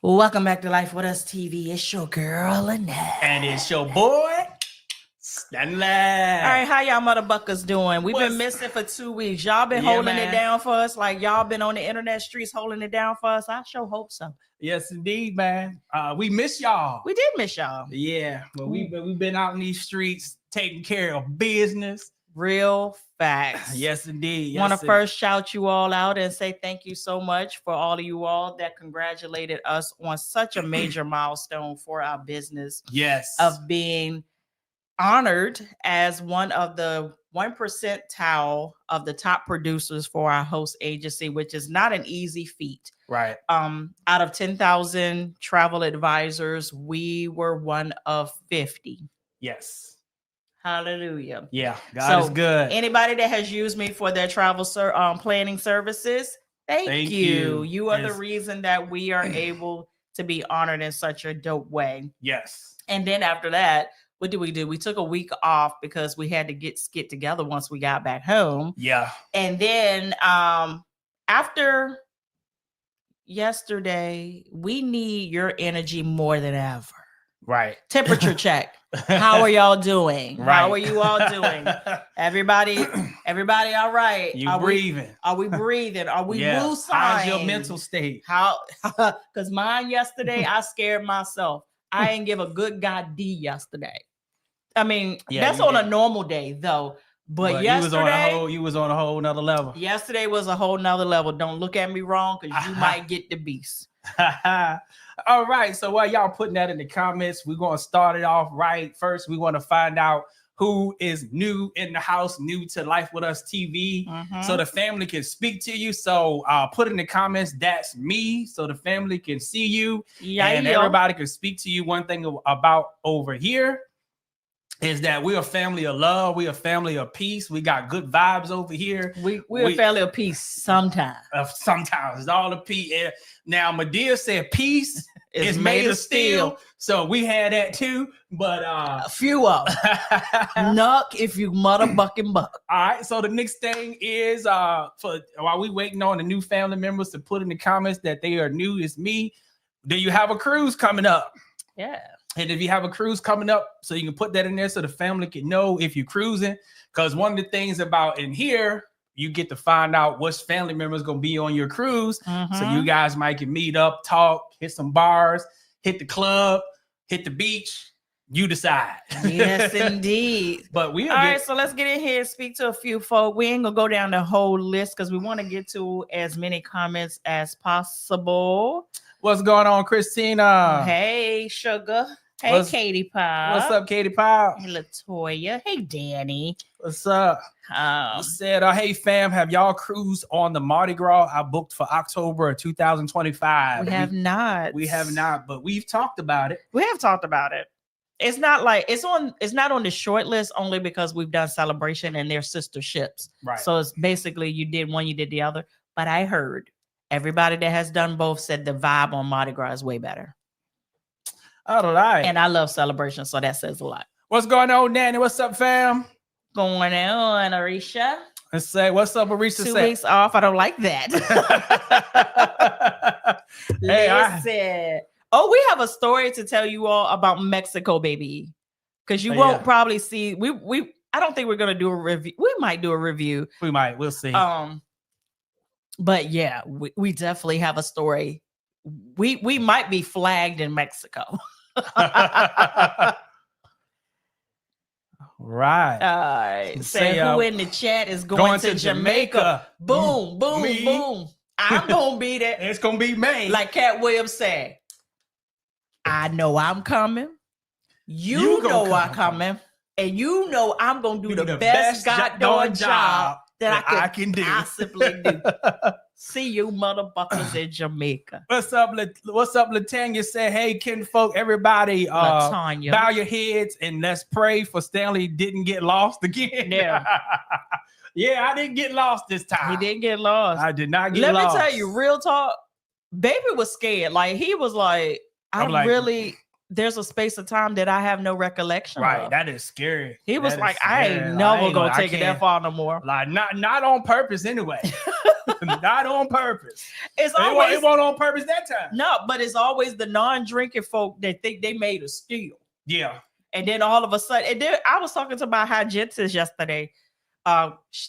Welcome back to Life with Us TV. It's your girl, Annette. And it's your boy, Stanley. All right, how y'all motherfuckers doing? We've been missing for 2 weeks. Y'all been holding it down for us, like y'all been on the internet streets holding it down for us. I sure hope so. Yes, indeed, man. We miss y'all. We did miss y'all. Yeah, but we've been out in these streets taking care of business. Real facts. Yes, indeed. Want to first shout you all out and say thank you so much for all of you all that congratulated us on such a major milestone for our business. Yes. Of being honored as one of the 1% of the top producers for our host agency, which is not an easy feat. Right. Out of 10,000 travel advisors, we were one of 50. Yes. Hallelujah. Yeah, God is good. Anybody that has used me for their travel planning services, thank you. You are the reason that we are able to be honored in such a dope way. Yes. And then after that, what did we do? We took a week off because we had to get together once we got back home. Yeah. And then after yesterday, we need your energy more than ever. Right. Temperature check. How are y'all doing? Right. How are you all doing? Everybody all right? You breathing? Are we breathing? Are we woosah? How's your mental state? How? Because mine yesterday, I scared myself. I didn't give a good God D yesterday. I mean, that's on a normal day though. But yesterday, you was on a whole nother level. Yesterday was a whole nother level. Don't look at me wrong because you might get the beast. All right. So while y'all putting that in the comments, we're going to start it off right. First, we want to find out who is new in the house, new to Life with Us TV, so the family can speak to you. So put in the comments, that's me, so the family can see you and everybody can speak to you. One thing about over here is that we're a family of love. We're a family of peace. We got good vibes over here. We're a family of peace sometimes. Sometimes it's all the peace. Now, Medea said peace is made of steel. So we had that too. But a few of them. Nuck if you motherfucking buck. All right. So the next thing is while we waiting on the new family members to put in the comments that they are new, is me. Do you have a cruise coming up? Yeah. And if you have a cruise coming up, so you can put that in there so the family can know if you're cruising. Because one of the things about in here, you get to find out which family member is going to be on your cruise. So you guys might can meet up, talk, hit some bars, hit the club, hit the beach. You decide. Yes, indeed. But all right, so let's get in here and speak to a few folk. We ain't going to go down the whole list because we want to get to as many comments as possible. What's going on, Christina? Hey, Sugar. Hey, Katie Pie. What's up, Katie Pie? Hey, Latoya. Hey, Danny. What's up? Said, hey, fam, have y'all cruised on the Mardi Gras? I booked for October of 2025. We have not. We have not, but we've talked about it. We have talked about it. It's not like it's not on the short list only because we've done Celebration and their sister ships. Right. So it's basically you did one, you did the other. But I heard everybody that has done both said the vibe on Mardi Gras is way better. All right. And I love Celebration, so that says a lot. What's going on, Nanny? What's up, fam? Going on, Arisha? Let's say, what's up, Arisha? 2 weeks off. I don't like that. Listen. Oh, we have a story to tell you all about Mexico, baby. Because you won't probably see. I don't think we're gonna do a review. We might do a review. We might. We'll see. But yeah, we definitely have a story. We might be flagged in Mexico. Right. Say who in the chat is going to Jamaica. Boom, boom, boom. I'm gonna be there. It's gonna be me. Like Cat Williams said, I know I'm coming. You know I'm coming. And you know I'm gonna do the best goddamn job that I can possibly do. See you motherfuckers in Jamaica. What's up, Latanya? Said, hey, kinfolk, everybody, bow your heads and let's pray for Stanley didn't get lost again. Yeah. Yeah, I didn't get lost this time. He didn't get lost. I did not get Let lost. me tell you, real talk, baby was scared. Like, he was like, I really there's a space of time that I have no recollection of. That is scary. He was like, I ain't never gonna take it that far no more. Like, not on purpose anyway. Not on purpose. It wasn't on purpose that time. No, but it's always the non-drinking folk that think they made a steal. Yeah. And then all of a sudden, and then I was talking to my hygienist yesterday.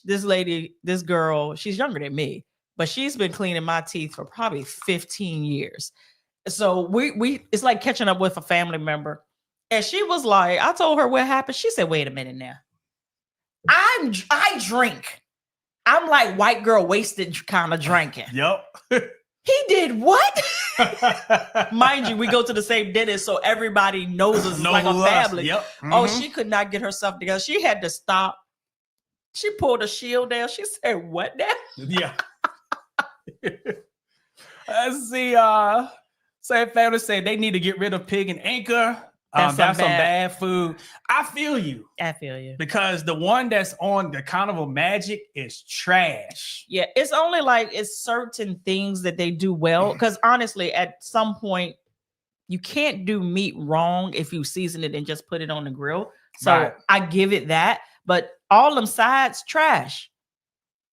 This lady, this girl, she's younger than me, but she's been cleaning my teeth for probably 15 years. So we it's like catching up with a family member. And she was like, I told her what happened. She said, wait a minute now. I drink. I'm like white girl wasted kind of drinking. Yep. He did what? Mind you, we go to the same dentist, so everybody knows us like a family. Yep. Mm-hmm. Oh, she could not get herself together. She had to stop. She pulled a shield down. She said, what now? Yeah. Let's see. Same family said they need to get rid of pig and anchor. That's some bad food. I feel you. Because the one that's on the Carnival Magic is trash. Yeah, it's only like it's certain things that they do well. Because honestly, at some point, you can't do meat wrong if you season it and just put it on the grill. So I give it that. But all them sides, trash.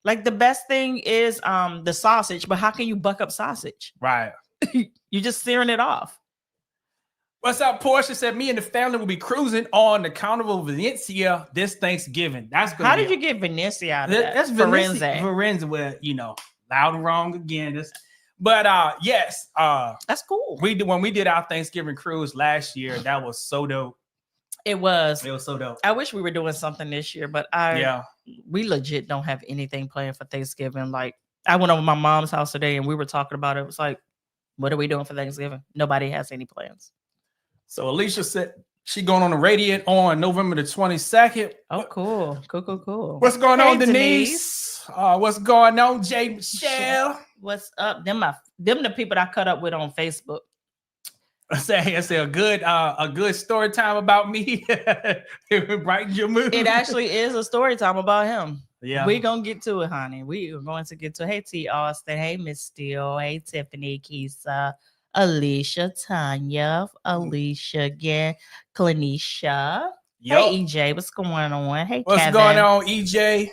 Like the best thing is the sausage. But how can you buck up sausage? Right. You're just searing it off. What's up? Portia said, me and the family will be cruising on the Carnival Valencia this Thanksgiving. That's good. How did you get Valencia out of that? That's Firenze, where, loud and wrong again. Yes. That's cool. When we did our Thanksgiving cruise last year, that was so dope. It was so dope. I wish we were doing something this year, but we legit don't have anything planned for Thanksgiving. Like, I went over to my mom's house today and we were talking about it. It was like, what are we doing for Thanksgiving? Nobody has any plans. So Alicia said she going on the Radiant on November the 22nd. Oh, cool. What's going on, Denise? What's going on, Jay Michelle? What's up? Them the people that I cut up with on Facebook. I say a good story time about me. It would brighten your mood. It actually is a story time about him. Yeah, we're gonna get to it, honey. We are going to get to it. Hey, T. Austin. Hey, Miss Steele. Hey, Tiffany, Kisa, Alicia, Tanya, Alicia again, Clanisha. Yep. Hey, EJ, what's going on? Hey, what's Kevin. going on, EJ?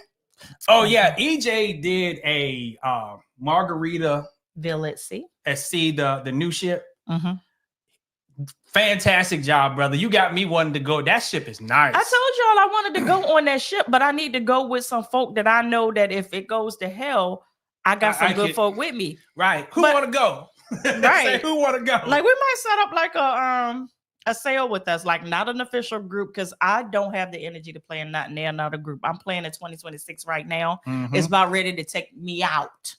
Oh yeah, EJ did a margarita Villetsi at sea, the new ship. Mm-hmm. Fantastic job, brother. You got me wanting to go. That ship is nice. I told y'all I wanted to go on that ship, but I need to go with some folk that I know that if it goes to hell, I got some good folk with me. Right. Who want to go? Right. Who want to go? Like, we might set up like a sale with us, like not an official group, because I don't have the energy to plan not another group. I'm playing in 2026 right now. Mm-hmm. It's about ready to take me out.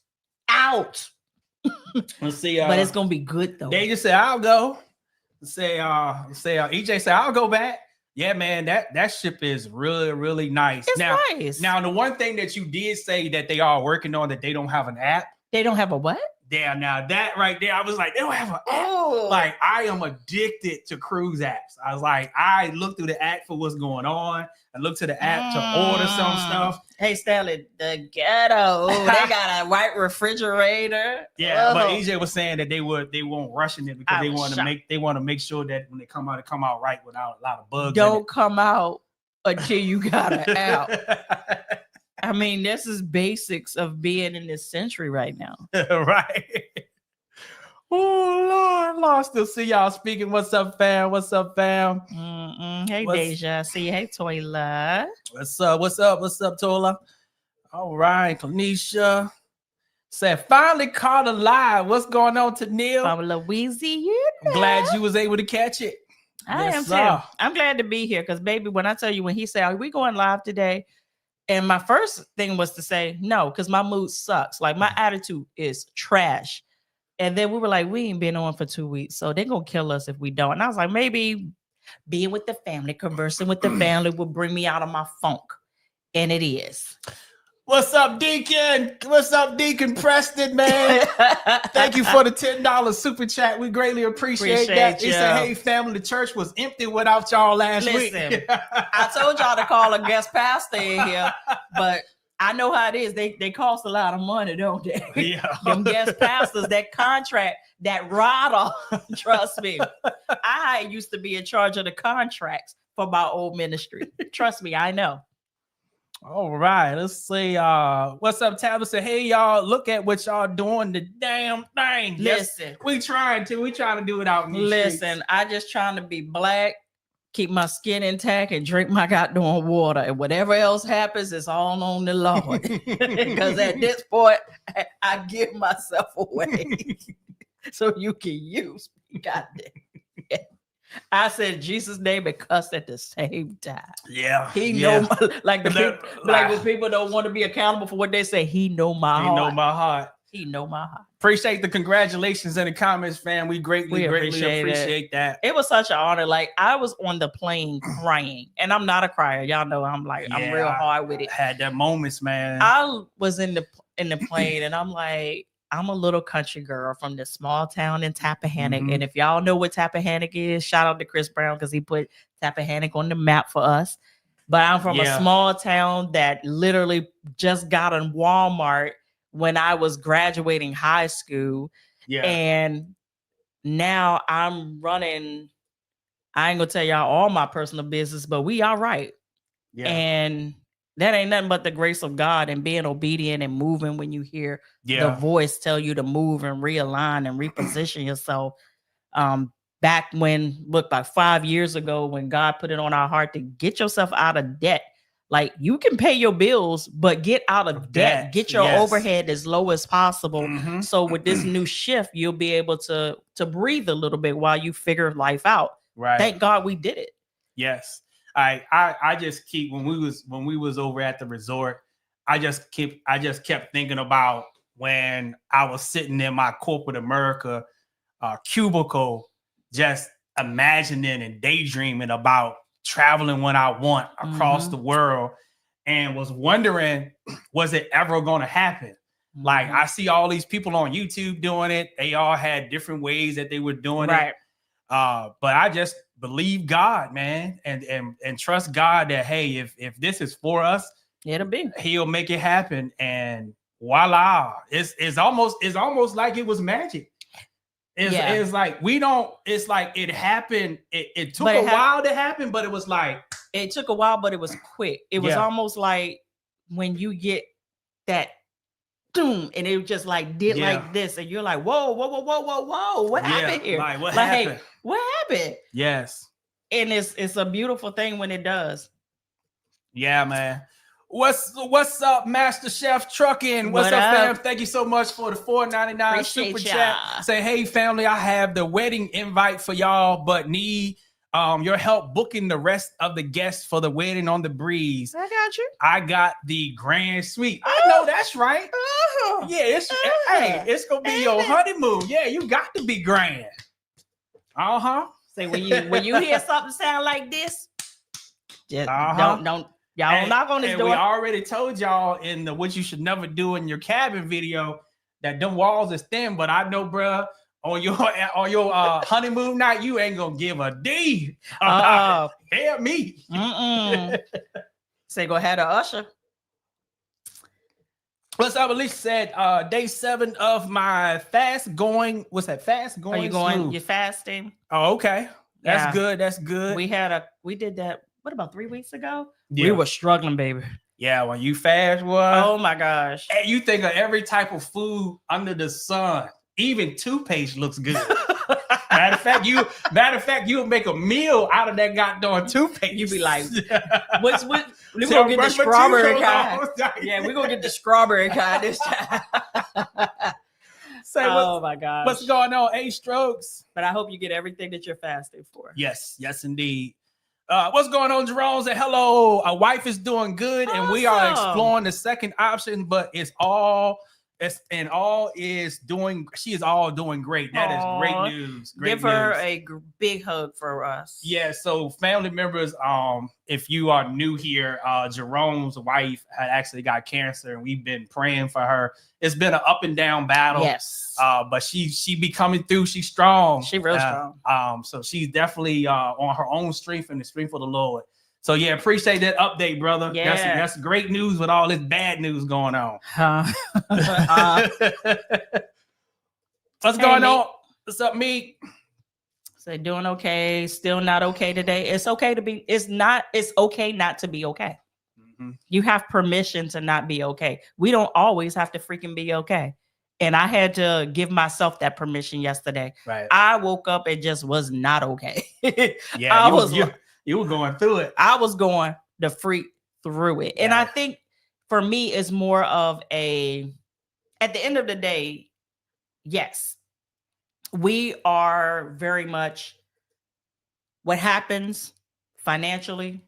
Let's see. But it's gonna be good though. They just say I'll go. EJ say I'll go back. Yeah, man, that ship is really, really nice. It's nice. Now, the one thing that you did say that they are working on, that they don't have an app. They don't have a what? Yeah, now that right there, I was like, they don't have an app. Oh. Like, I am addicted to cruise apps. I was like, I look through the app for what's going on. I look to the app to order some stuff. Hey, Stanley, the ghetto. They got a white refrigerator. Yeah, but EJ was saying that they won't rushing it because they want to make sure that when they come out right without a lot of bugs. Don't come out until you got an app. I mean, this is basics of being in this century right now. Right. Oh, Lord. Still see y'all speaking. What's up, fam? Hey, Deja. See you. Hey, Toyla. What's up, Tola? All right, Tanisha said, finally caught alive. What's going on, Tanil? From Louisiana. Glad you was able to catch it. I am too. I'm glad to be here because, baby, when I tell you, when he said, are we going live today? And my first thing was to say no, because my mood sucks. Like, my attitude is trash. And then we were like, we ain't been on for 2 weeks, so they're going to kill us if we don't. And I was like, maybe being with the family, conversing with the family will bring me out of my funk. And it is. What's up, Deacon? What's up, Deacon Preston, man? Thank you for the $10 super chat. We greatly appreciate that. He said, hey, family, the church was empty without y'all last week. I told y'all to call a guest pastor in here, but I know how it is. They cost a lot of money, don't they? Yeah. Them guest pastors, that contract, that rider, trust me. I used to be in charge of the contracts for my old ministry. Trust me, I know. All right, let's see. What's up, Tabitha? Say, hey, y'all, look at what y'all doing the damn thing. Listen. Yes, we trying to do it out in these Listen, streets. I just trying to be black, keep my skin intact, and drink my goddamn water. And whatever else happens, it's all on the Lord. Because at this point, I give myself away. So you can use me. Goddamn. I said Jesus' name and cussed at the same time. Yeah. He know like when people don't want to be accountable for what they say, he know my heart. He know my heart. He know my heart. Appreciate the congratulations in the comments, fam. We greatly appreciate that. It was such an honor. Like, I was on the plane crying, and I'm not a crier. Y'all know I'm real hard with it. I had that moments, man. I was in the plane, and I'm like, I'm a little country girl from this small town in Tappahannock. Mhm. And if y'all know what Tappahannock is, shout out to Chris Brown because he put Tappahannock on the map for us. But I'm from a small town that literally just got in Walmart when I was graduating high school. Yeah. And now I'm running. I ain't gonna tell y'all all my personal business, but we all right. Yeah. And that ain't nothing but the grace of God and being obedient and moving when you hear the voice tell you to move and realign and reposition yourself. Back when, about 5 years ago, when God put it on our heart to get yourself out of debt. Like, you can pay your bills, but get out of debt. Get your overhead as low as possible. Mm-hmm. So with this new shift, you'll be able to breathe a little bit while you figure life out. Right. Thank God we did it. Yes. I just keep when we was over at the resort, I just kept thinking about when I was sitting in my corporate America cubicle, just imagining and daydreaming about traveling when I want across the world, and was wondering, was it ever going to happen? Like, I see all these people on YouTube doing it. They all had different ways that they were doing it. But I just believe God, man, and trust God that, hey, if this is for us, he'll make it happen. And voila, it's almost like it was magic. It's like it's like it happened. It took a while to happen, but it was like, it took a while, but it was quick. It was almost like when you get that boom, and it just like did like this, and you're like, whoa, what happened here? Like, what happened? Hey, what happened? Yes. And it's a beautiful thing when it does. Yeah, man. What's up, Master Chef Trucking? What's up, fam? Thank you so much for the $4.99 super chat. Say, hey, family, I have the wedding invite for y'all, but need your help booking the rest of the guests for the wedding on the breeze. I got you. I got the grand suite. I know that's right. Yeah, it's gonna be your honeymoon. Yeah, you got to be grand. Say, when you hear something sound like this, just don't. Y'all knock on this door. We already told y'all in the What You Should Never Do in Your Cabin video that them walls is thin, but I know, bruh, on your honeymoon night, you ain't gonna give a D. Hear me. Say, go ahead, usher. What's up? Alicia said, day 7 of my fast going. What's that? Fast going? Are you going? Smooth. You're fasting. Oh, okay. That's good. That's good. We did that. What, about 3 weeks ago? Yeah. We were struggling, baby. Yeah, when you fast, oh my gosh. And you think of every type of food under the sun. Even toothpaste looks good. Matter of fact, you'll make a meal out of that goddamn toothpaste. You be like, we're gonna get the strawberry kind. Yeah, we're gonna get the strawberry kind this time. Oh my gosh. What's going on? 8 strokes. But I hope you get everything that you're fasting for. Yes, indeed. What's going on, Jerome? Say hello. Our wife is doing good, and we are exploring the second option, but she is all doing great. That is great news. Give her a big hug for us. Yeah, so family members, if you are new here, Jerome's wife had actually got cancer, and we've been praying for her. It's been an up and down battle. Yes. But she be coming through. She's strong. She's real strong. So she's definitely on her own strength and the strength of the Lord. So yeah, appreciate that update, brother. Yeah. That's great news with all this bad news going on. What's going on? What's up, Meek? So doing okay, still not okay today. It's okay not to be okay. Mm-hmm. You have permission to not be okay. We don't always have to freaking be okay. And I had to give myself that permission yesterday. Right. I woke up and just was not okay. Yeah, you were going through it. I was going the freak through it. And I think for me, it's more of at the end of the day, yes, we are very much, what happens financially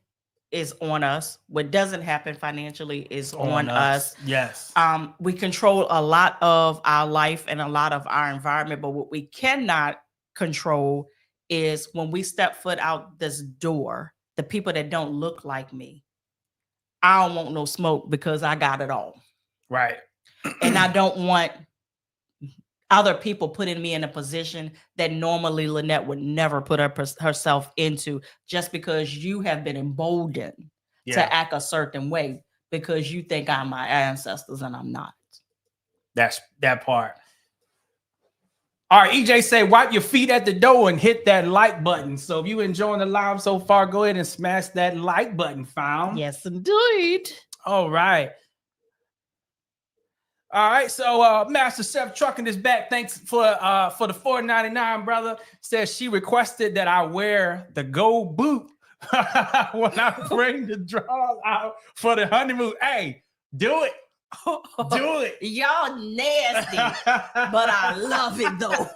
is on us. What doesn't happen financially is on us. Yes. We control a lot of our life and a lot of our environment, but what we cannot control is when we step foot out this door, the people that don't look like me. I don't want no smoke because I got it all. Right. And I don't want other people putting me in a position that normally Lynette would never put herself into, just because you have been emboldened to act a certain way because you think I'm my ancestors and I'm not. That's that part. All right, EJ say, wipe your feet at the door and hit that like button. So if you enjoying the live so far, go ahead and smash that like button, fam. Yes, indeed. All right. All right, so Master Chef Trucking is back. Thanks for the $4.99, brother. Says she requested that I wear the gold boot when I bring the draws out for the honeymoon. Hey, do it. Do it. Y'all nasty, but I love it though.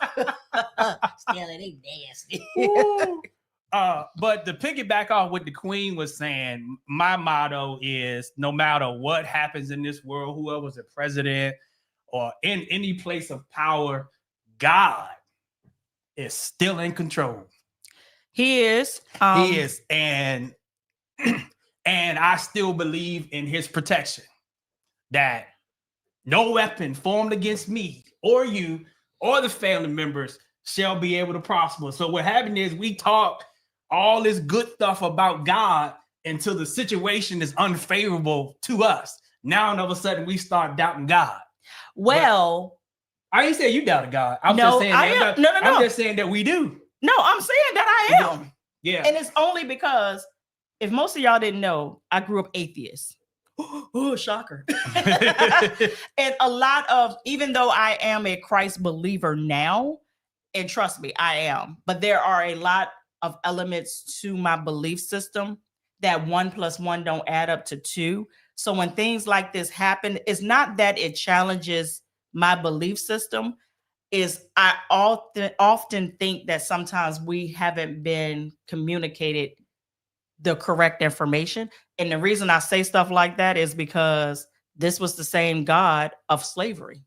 Still, it ain't nasty. But to piggyback off what the Queen was saying, my motto is no matter what happens in this world, whoever's the president or in any place of power, God is still in control. He is. He is. And I still believe in his protection, that no weapon formed against me or you or the family members shall be able to prosper. So what happened is we talk all this good stuff about God until the situation is unfavorable to us. Now, all of a sudden, we start doubting God. Well, I ain't saying you doubted God. I'm no, just saying that. No. I'm just saying that we do. No, I'm saying that I am. Yeah. And it's only because, if most of y'all didn't know, I grew up atheist. Oh, shocker. And a lot of, even though I am a Christ believer now, and trust me, I am, but there are a lot of elements to my belief system that 1 + 1 don't add up to 2. So when things like this happen, it's not that it challenges my belief system. Is I often think that sometimes we haven't been communicated the correct information. And the reason I say stuff like that is because this was the same God of slavery.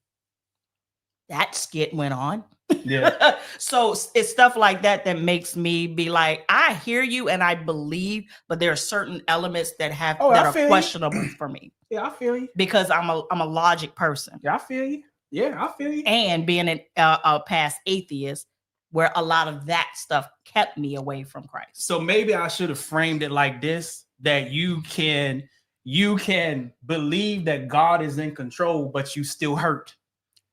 That skit went on. Yeah. So it's stuff like that that makes me be like, I hear you and I believe, but there are certain elements that are questionable for me. Yeah, I feel you. Because I'm a logic person. Yeah, I feel you. Yeah, I feel you. And being a past atheist, where a lot of that stuff kept me away from Christ. So maybe I should have framed it like this, that you can believe that God is in control, but you still hurt.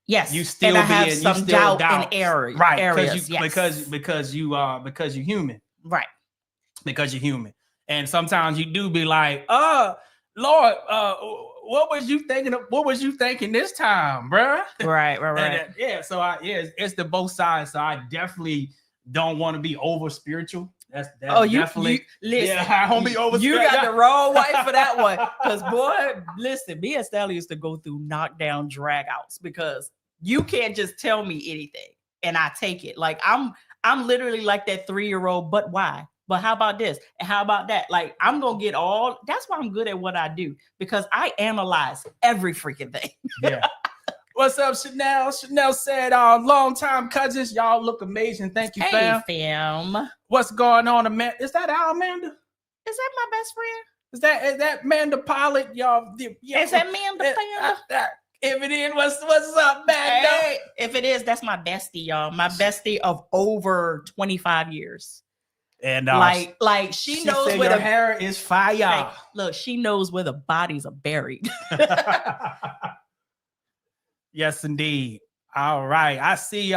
Yes, you still have some doubt and error, right? Areas, Because you're human, right? Because you're human, and sometimes you do be like, Lord, what was you thinking? What was you thinking this time, bruh? Right. And, so it's the both sides. So I definitely don't want to be over spiritual. That's definitely. Listen, I don't be over. You got the wrong wife for that one. Because boy, listen, me and Stanley used to go through knockdown dragouts because you can't just tell me anything and I take it. Like I'm literally like that 3-year-old. But why? But how about this? And how about that? Like I'm gonna get all. That's why I'm good at what I do, because I analyze every freaking thing. Yeah. What's up, Chanel? Chanel said, long time cousins. Y'all look amazing. Thank you, fam. Hey, fam. What's going on, Amanda? Is that our Amanda? Is that my best friend? Is that Amanda Pilot? Y'all. Is that Amanda Pilot? If it is, what's up, man? Hey, if it is, that's my bestie, y'all. My bestie of over 25 years. And like she knows where the hair is fire. Like, look, she knows where the bodies are buried. Yes, indeed. All right. I see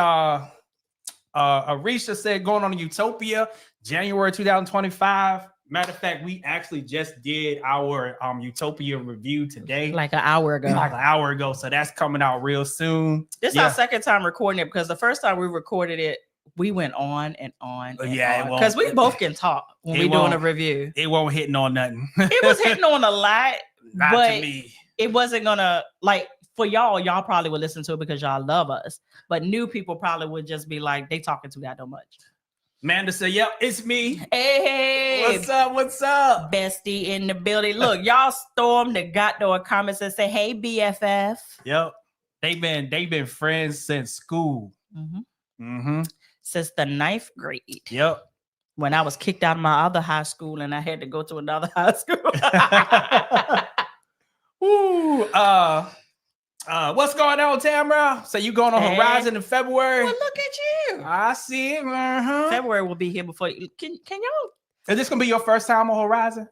Arisha said going on Utopia, January 2025. Matter of fact, we actually just did our Utopia review today. Like an hour ago. So that's coming out real soon. This is our second time recording it because the first time we recorded it, we went on and on. Because we both can talk when we're doing a review. It won't hitting on nothing. It was hitting on a lot, Not to me. It wasn't gonna, like, for y'all probably would listen to it because y'all love us. But new people probably would just be like, they talking too goddamn much. Amanda said, yep, it's me. Hey, what's up? Bestie in the building. Look, y'all stormed the goddamn comments and say, hey, BFF. Yep. They've been friends since school. Since the 9th grade. Yep. When I was kicked out of my other high school and I had to go to another high school. Ooh, what's going on, Tamara? So you going on Horizon in February? Well, look at you. I see it. February will be here before you. Can y'all? Is this gonna be your first time on Horizon?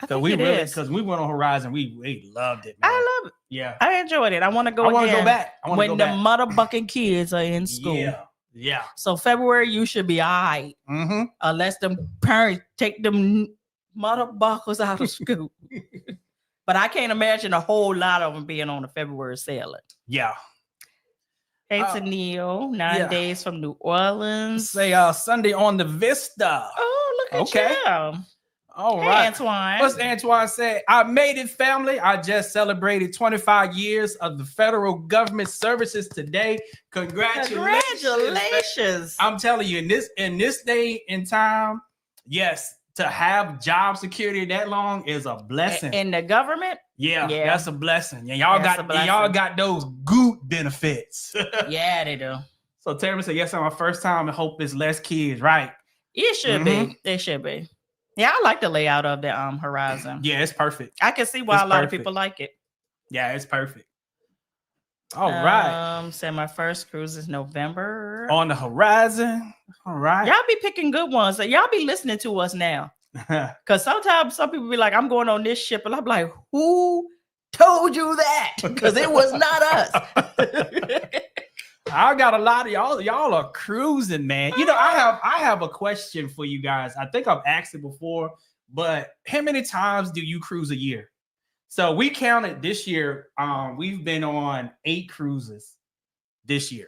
I think it is. Because we went on Horizon, we loved it, man. I love it. Yeah, I enjoyed it. I want to go again. I want to go back. When the motherfucking kids are in school. Yeah. So February, you should be all right. Unless them parents take them motherfuckers out of school. But I can't imagine a whole lot of them being on the February sailing. Yeah. Hey, to Neil, 9 days from New Orleans. Say Sunday on the Vista. Oh, look at you. All right. Antoine. What's Antoine say? I made it, family. I just celebrated 25 years of the federal government services today. Congratulations. I'm telling you, in this day and time, yes, to have job security that long is a blessing. In the government? Yeah, that's a blessing. And y'all got those good benefits. Yeah, they do. So Tamara said, yes, on my first time, I hope it's less kids, right? It should be. It should be. Yeah, I like the layout of the Horizon. Yeah, it's perfect. I can see why a lot of people like it. Yeah, it's perfect. All right. So my first cruise is November. On the Horizon. All right. Y'all be picking good ones. Y'all be listening to us now. Because sometimes some people be like, I'm going on this ship. And I'm like, who told you that? Because it was not us. I got a lot of y'all. Y'all are cruising, man. You know, I have a question for you guys. I think I've asked it before, but how many times do you cruise a year? So we counted this year. We've been on 8 cruises this year.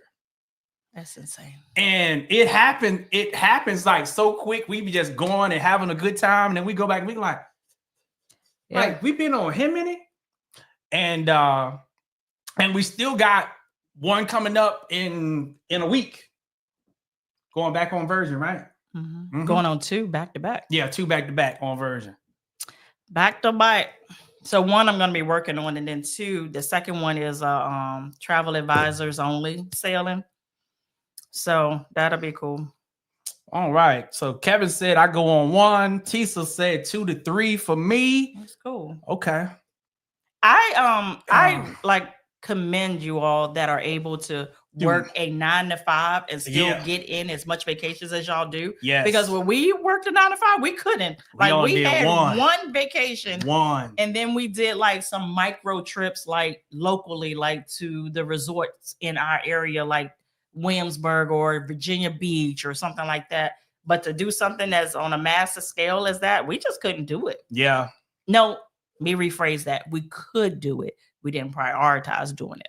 That's insane. And it happens like so quick. We be just going and having a good time, and then we go back and we like we've been on how many? And we still got one coming up in a week. Going back on Virgin, right? Going on 2 back to back. Yeah, 2 back to back on Virgin. Back to back. So 1 I'm going to be working on, and then 2, the second one is travel advisors only sailing. So that'll be cool. All right. So Kevin said I go on 1. Tisa said 2 to 3 for me. That's cool. Okay. I like commend you all that are able to work a 9 to 5 and still get in as much vacations as y'all do. Yes. Because when we worked a 9 to 5, we couldn't. Like we had one vacation. And then we did like some micro trips, like locally, like to the resorts in our area, like Williamsburg or Virginia Beach or something like that. But to do something that's on a massive scale as that, we just couldn't do it. Yeah. No, let me rephrase that. We could do it. We didn't prioritize doing it.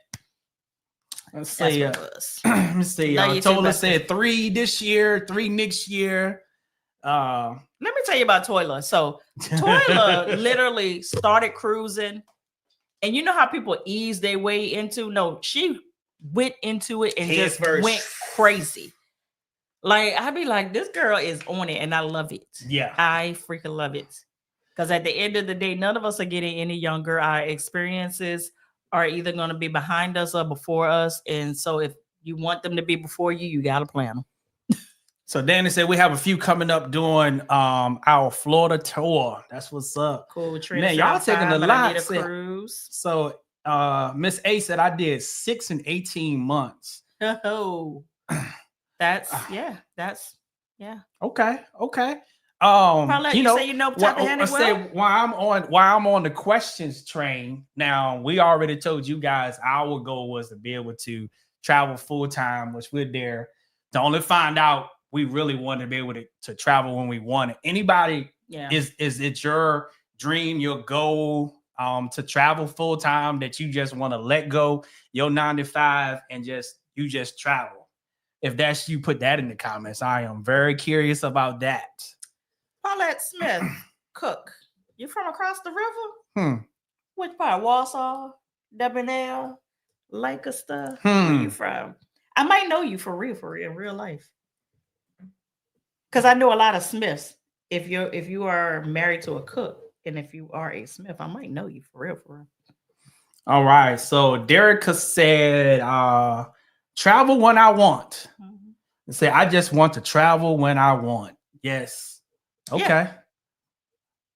Let's see. Let me see. Tola said 3 this year, 3 next year. Let me tell you about Toila. So Toila literally started cruising, and you know how people ease their way into? No, she went into it and just went crazy. Like I'd be like, this girl is on it, and I love it. Yeah, I freaking love it. Because at the end of the day, none of us are getting any younger. Our experiences are either going to be behind us or before us. And so if you want them to be before you, you got to plan them. So Danny said we have a few coming up doing our Florida tour. That's what's up. Cool. Man, y'all taking a lot. Cruise. So Miss A said I did 6 and 18 months. Oh, that's Yeah. Okay. Type of handle while I'm on the questions train. Now, we already told you guys our goal was to be able to travel full time, which we're there to only find out we really want to be able to travel when we want it. Anybody, is it your dream, your goal to travel full time, that you just want to let go your 9 to 5 and just travel? If that's you, put that in the comments. I am very curious about that. Paulette Smith, Cook. You from across the river? Which part? Warsaw, Debonair, Lancaster. Where you from? I might know you for real, in real life. Because I know a lot of Smiths. If you are married to a Cook, and if you are a Smith, I might know you for real. All right. So Derica said, travel when I want. Say, I just want to travel when I want. Yes. Okay. Yeah.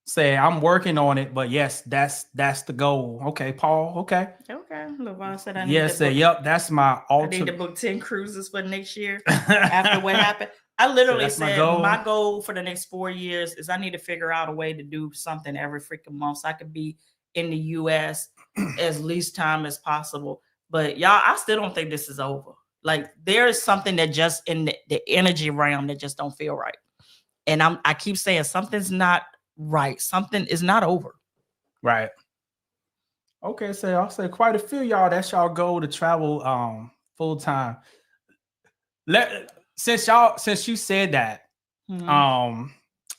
Say, I'm working on it, but yes, that's the goal. Okay, Paul. Okay. LeVon said I need to book. Yep, that's my ultimate. I need to book 10 cruises for next year after what happened. I literally said my goal for the next 4 years is I need to figure out a way to do something every freaking month so I could be in the US as least time as possible. But y'all, I still don't think this is over. Like, there is something that just in the energy realm that just don't feel right. And I keep saying something's not right. Something is not over. Right. Okay, so I'll say quite a few y'all, that's y'all goal to travel full time. Since you said that, I'm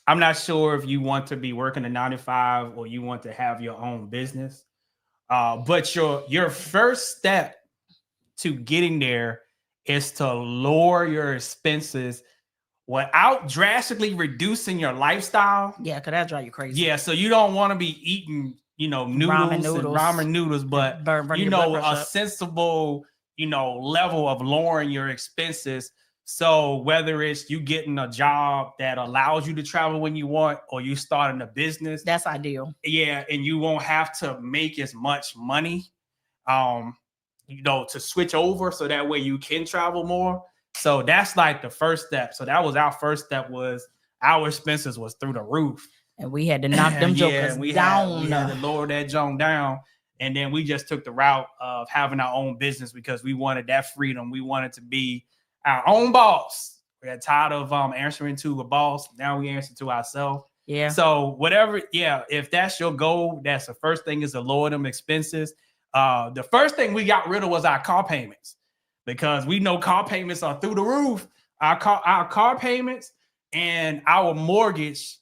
not sure if you want to be working a 9 to 5 or you want to have your own business. But your first step to getting there is to lower your expenses without drastically reducing your lifestyle. Yeah, because that drive you crazy. Yeah, so you don't want to be eating, ramen noodles, but a sensible, level of lowering your expenses. So whether it's you getting a job that allows you to travel when you want, or you starting a business, that's ideal. Yeah, and you won't have to make as much money, to switch over, so that way you can travel more. So that's like the first step. So that was our first step, was our expenses was through the roof. And we had to knock them jokers down. We had to lower that junk down. And then we just took the route of having our own business because we wanted that freedom. We wanted to be our own boss. We got tired of answering to a boss. Now we answer to ourselves. Yeah. So whatever, if that's your goal, that's the first thing, is to lower them expenses. The first thing we got rid of was our car payments, because we know car payments are through the roof. Our car payments and our mortgage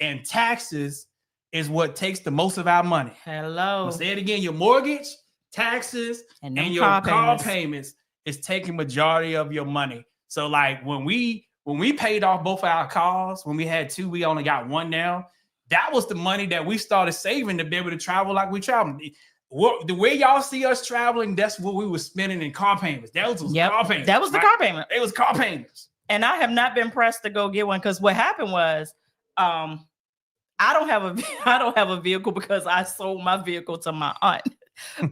and taxes is what takes the most of our money. Hello. I'll say it again. Your mortgage, taxes, and your car payments is taking majority of your money. So like when we paid off both of our cars, when we had 2, we only got 1 now. That was the money that we started saving to be able to travel like we travel. The way y'all see us traveling, that's what we were spending in car payments. That was car payments. That was the car payment. It was car payments. And I have not been pressed to go get one, because what happened was, I don't have a vehicle because I sold my vehicle to my aunt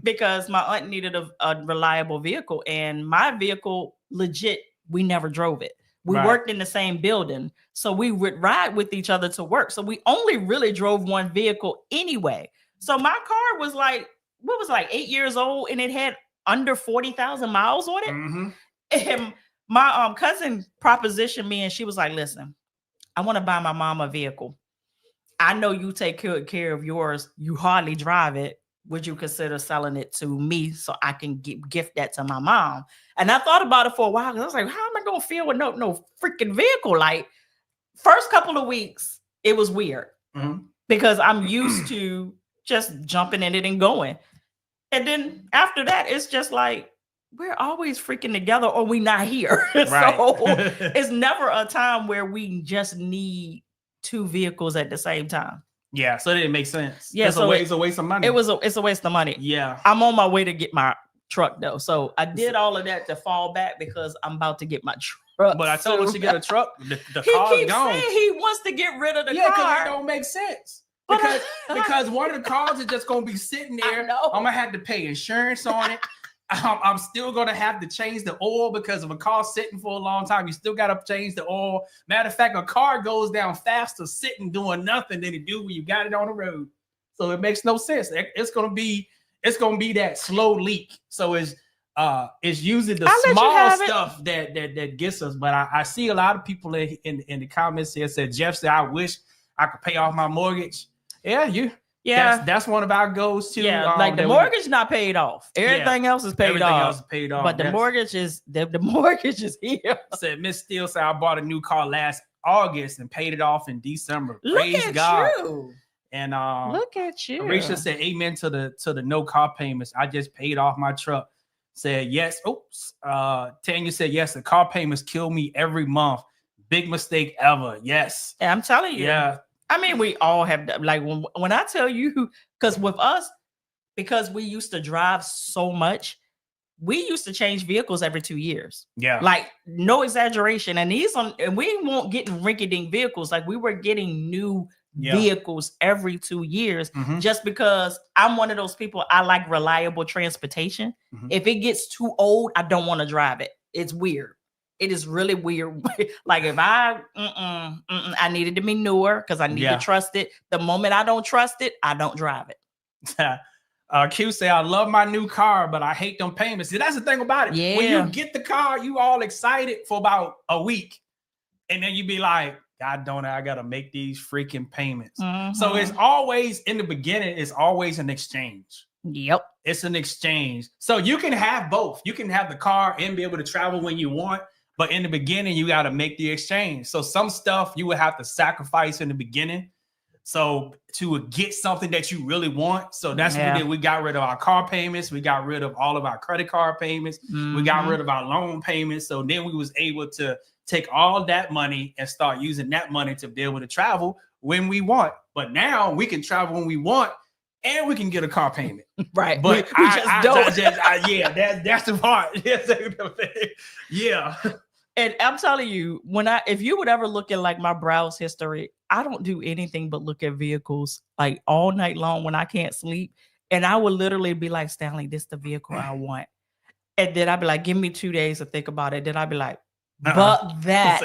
because my aunt needed a reliable vehicle, and my vehicle, legit, we never drove it. We worked in the same building, so we would ride with each other to work. So we only really drove one vehicle anyway. So my car was like, 8 years old, and it had under 40,000 miles on it. Mm-hmm. And my cousin propositioned me, and she was like, listen, I want to buy my mom a vehicle. I know you take care of yours. You hardly drive it. Would you consider selling it to me so I can gift that to my mom? And I thought about it for a while, because I was like, how am I going to feel with no freaking vehicle? Like, first couple of weeks, it was weird because I'm used to just jumping in it and going. And then after that, it's just like, we're always freaking together, or we not here. Right. So it's never a time where we just need 2 vehicles at the same time. Yeah, so it didn't make sense. Yeah, it's a waste of money. It's a waste of money. Yeah. I'm on my way to get my truck though. So I did all of that to fall back because I'm about to get my truck. But I told her to get a truck. The he car's keeps gone. saying he wants to get rid of the car. Yeah, because it don't make sense. Because one of the cars is just gonna be sitting there. I'm gonna have to pay insurance on it. I'm still going to have to change the oil because of a car sitting for a long time. You still got to change the oil. Matter of fact, a car goes down faster sitting doing nothing than it do when you got it on the road. So it makes no sense. It's going to be that slow leak. So it's usually the small stuff that gets us. But I see a lot of people in the comments here said, Jeff said, I wish I could pay off my mortgage. Yeah, that's one of our goals too. Yeah, like the mortgage not paid off. Everything else is paid off. But the mortgage is here. Said Miss Steele said I bought a new car last August and paid it off in December. Praise God. You. And look at you. Arisha said amen to the no car payments. I just paid off my truck. Said yes. Oops. Tanya said yes. The car payments kill me every month. Big mistake ever. Yes. And I'm telling you. Yeah. I mean, we all have, like, when I tell you, because with us, because we used to drive so much, we used to change vehicles every 2 years. Yeah. Like, no exaggeration. And and we weren't getting rinky-dink vehicles. Like, we were getting new vehicles every 2 years, just because I'm one of those people, I like reliable transportation. If it gets too old, I don't want to drive it. It's weird. It is really weird. Like if I needed to be newer because I need to trust it. The moment I don't trust it, I don't drive it. Q say, I love my new car, but I hate them payments. See, that's the thing about it. Yeah. When you get the car, you all excited for about a week. And then you be like, God don't I got to make these freaking payments. So it's always, in the beginning, it's always an exchange. Yep. It's an exchange. So you can have both. You can have the car and be able to travel when you want. But in the beginning, you got to make the exchange. So some stuff you would have to sacrifice in the beginning. So to get something that you really want. So that's what we did. We got rid of our car payments. We got rid of all of our credit card payments. We got rid of our loan payments. So then we was able to take all that money and start using that money to be able to travel when we want. But now we can travel when we want. And we can get a car payment. Right. But we just don't. That's the part. Yeah. And I'm telling you, if you would ever look at like my browse history, I don't do anything but look at vehicles like all night long when I can't sleep. And I would literally be like, Stanley, this is the vehicle I want. And then I'd be like, give me 2 days to think about it. Then I'd be like, but that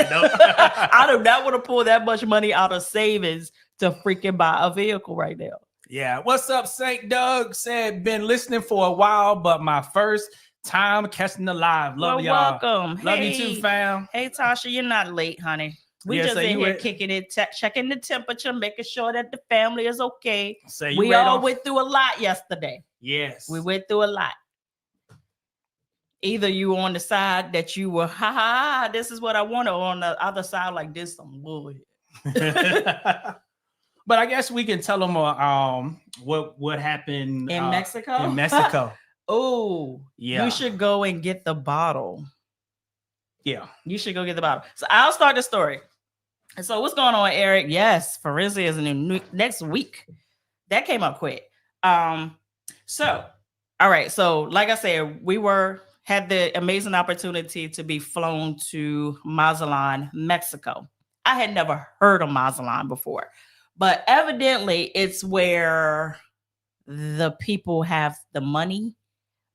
I do not want to pull that much money out of savings to freaking buy a vehicle right now. Yeah. What's up, St. Doug? Said, been listening for a while, but my first time catching the live. Love y'all. Welcome. Love you too, fam. Hey, Tasha, you're not late, honey. We just in here kicking it, checking the temperature, making sure that the family is okay. We all went through a lot yesterday. Yes. We went through a lot. Either you were on the side that you were, this is what I want, or on the other side, like this some bullshit. But I guess we can tell them what happened in Mexico. In Mexico. Oh, yeah. You should go and get the bottle. Yeah, you should go get the bottle. So I'll start the story. And so what's going on, Eric? Yes, Forensic is in next week. That came up quick. So all right. So like I said, we had the amazing opportunity to be flown to Mazatlan, Mexico. I had never heard of Mazatlan before. But evidently, it's where the people have the money,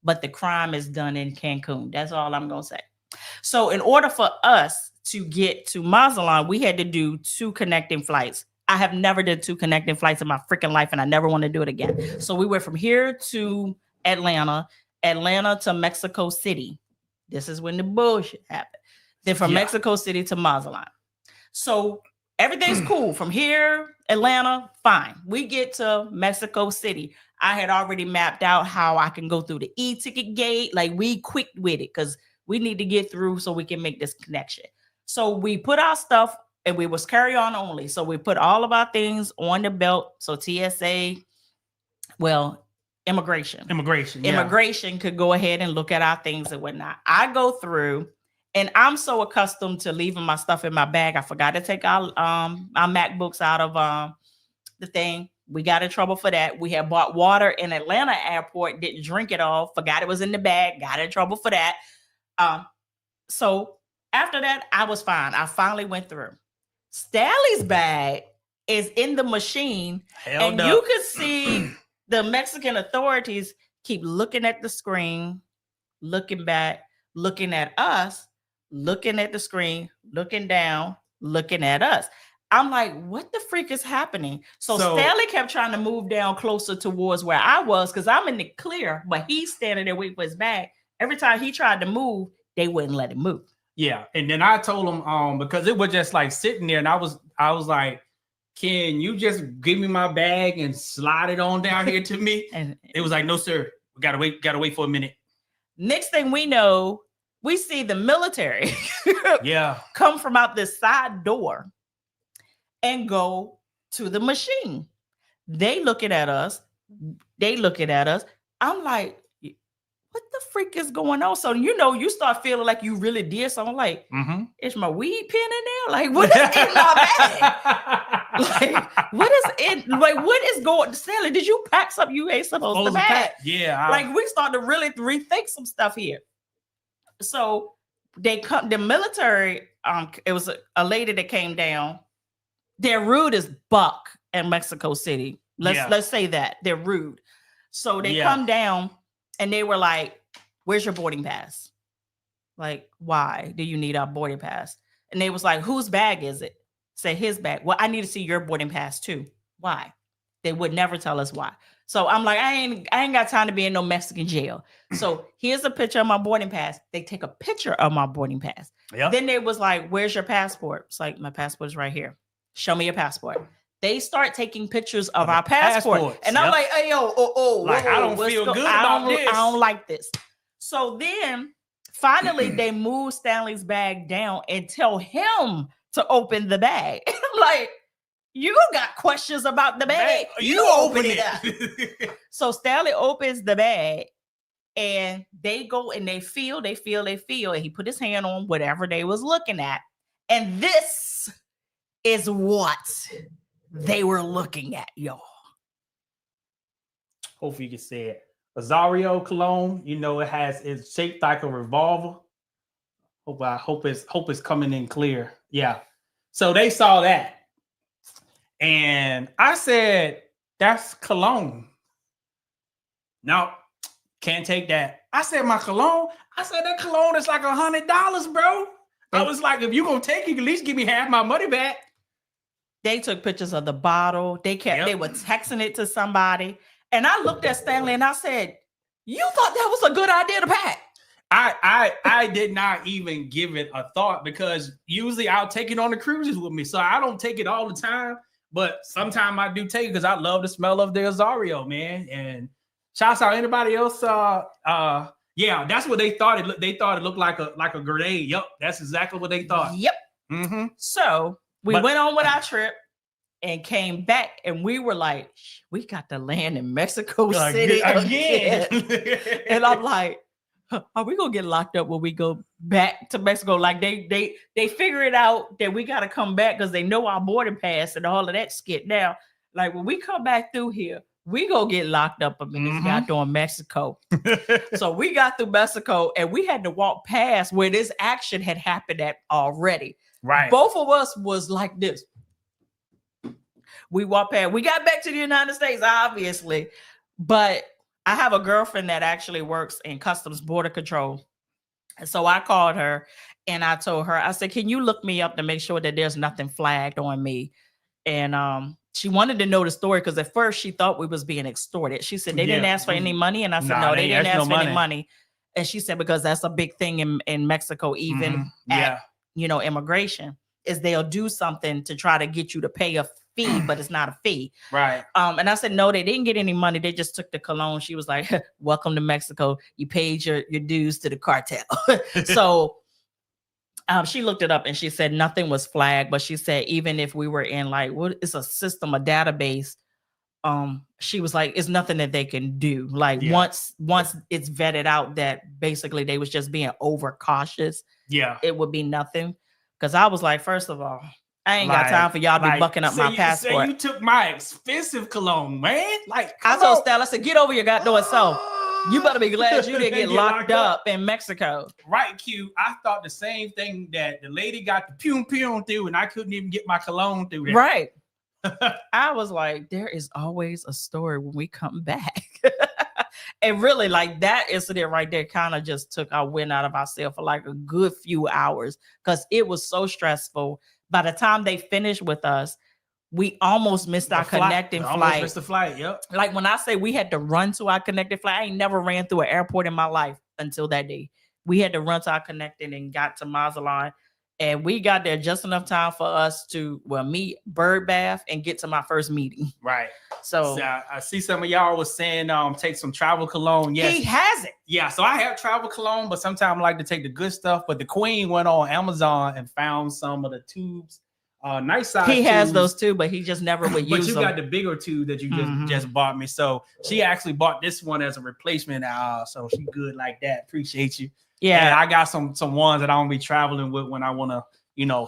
but the crime is done in Cancun. That's all I'm going to say. So in order for us to get to Mazatlan, we had to do 2 connecting flights. I have never did 2 connecting flights in my freaking life, and I never want to do it again. So we went from here to Atlanta to Mexico City. This is when the bullshit happened. Then from Mexico City to Mazatlan. So everything's cool. From here, Atlanta, fine. We get to Mexico City. I had already mapped out how I can go through the e-ticket gate. Like, we quick with it because we need to get through so we can make this connection. So we put our stuff, and we was carry on only. So we put all of our things on the belt. So TSA, immigration could go ahead and look at our things and whatnot. I go through. And I'm so accustomed to leaving my stuff in my bag. I forgot to take our MacBooks out of the thing. We got in trouble for that. We had bought water in Atlanta airport, didn't drink it all, forgot it was in the bag, got in trouble for that. So after that, I was fine. I finally went through. Stanley's bag is in the machine. Held up. You could see the Mexican authorities keep looking at the screen looking back, looking at us, looking at the screen, looking down, looking at us. I'm like, what the freak is happening? So Stanley kept trying to move down closer towards where I was because I'm in the clear, but he's standing there waiting for his bag. Every time he tried to move, they wouldn't let him move. Yeah, and then I told him because it was just like sitting there, and I was like, can you just give me my bag and slide it on down here to me? And it was like, no, sir. We gotta wait for a minute. Next thing we know, we see the military come from out this side door and go to the machine. They looking at us. I'm like, what the freak is going on? So, you start feeling like you really did something. Like, is my weed pen in there? Like, what is in my bag? Like, what is going? Stanley, did you pack something you ain't supposed to pack? Yeah. Like, we start to really rethink some stuff here. So the military, it was a lady that came down. They're rude as buck in Mexico City. Let's say that. They're rude. So they come down. And they were like, where's your boarding pass? Like, why do you need our boarding pass? And they was like, whose bag is it? Say his bag. Well, I need to see your boarding pass too. Why? They would never tell us why. So I'm like, I ain't got time to be in no Mexican jail. So here's a picture of my boarding pass. They take a picture of my boarding pass. Yep. Then they was like, where's your passport? It's like, my passport is right here. Show me your passport. They start taking pictures of our passport. And I'm like, hey, like, I don't feel good about this. I don't like this. So then finally they move Stanley's bag down and tell him to open the bag. And I'm like, you got questions about the bag. You open it up. So Stanley opens the bag and they go and they feel. And he put his hand on whatever they was looking at. And this is what they were looking at, y'all. Hopefully you can say it. Azario cologne, it's shaped like a revolver. Hope it's coming in clear. Yeah. So they saw that. And I said, that's cologne. No, can't take that. I said, my cologne? I said, that cologne is like $100, bro. I was like, if you're going to take it, at least give me half my money back. They took pictures of the bottle. They were texting it to somebody. And I looked at Stanley and I said, you thought that was a good idea to pack? I did not even give it a thought because usually I'll take it on the cruises with me. So I don't take it all the time, but sometimes I do take it because I love the smell of the Azario, man. And shouts out anybody else. Yeah, that's what they thought. They thought it looked like a grenade. Yep, that's exactly what they thought. Yep. Mm-hmm. So we went on with our trip and came back, and we were like, we got to land in Mexico City again. And I'm like, are we gonna get locked up when we go back to Mexico? Like they figure it out that we got to come back because they know our boarding pass and all of that skit. Now, like when we come back through here, we go get locked up in this goddamn Mexico. So we got through Mexico and we had to walk past where this action had happened at already. Right. Both of us was like this. We walked past. We got back to the United States, obviously. But I have a girlfriend that actually works in Customs Border Control. And so I called her and I told her, I said, can you look me up to make sure that there's nothing flagged on me? And she wanted to know the story because at first she thought we was being extorted. She said, they didn't ask for any money. And I said, no, they didn't ask for any money. And she said, because that's a big thing in Mexico, even at immigration, is they'll do something to try to get you to pay a fee, but it's not a fee. Right. And I said, no, they didn't get any money. They just took the cologne. She was like, welcome to Mexico. You paid your dues to the cartel. So she looked it up and she said nothing was flagged, but she said, even if we were in like, what is a system, a database, she was like, it's nothing that they can do. Like once it's vetted out that basically they was just being overcautious. Yeah. It would be nothing. Cause I was like, first of all, I ain't got time for y'all to be bucking up my passport. You took my expensive cologne, man. Like I told Stella, I said, get over your goddamn self. You better be glad you didn't get locked up in Mexico. Right, Q. I thought the same thing that the lady got the pew through and I couldn't even get my cologne through there. Right. I was like, there is always a story when we come back. And really, like that incident right there kind of just took our wind out of ourselves for like a good few hours because it was so stressful. By the time they finished with us, we almost missed our connecting flight. Almost missed the flight, yep. Like when I say we had to run to our connecting flight, I ain't never ran through an airport in my life until that day. We had to run to our connecting and got to Mazatlan. And we got there just enough time for us to meet, bird bath, and get to my first meeting. Right. So I see some of y'all was saying take some travel cologne. Yes. He has it. Yeah, so I have travel cologne, but sometimes I like to take the good stuff. But the Queen went on Amazon and found some of the tubes. Nice size. He has those too, but he just never would use them. But you got the bigger tube that you just bought me. So she actually bought this one as a replacement. So she good like that. Appreciate you. Yeah, and I got some ones that I won't be traveling with when I want to,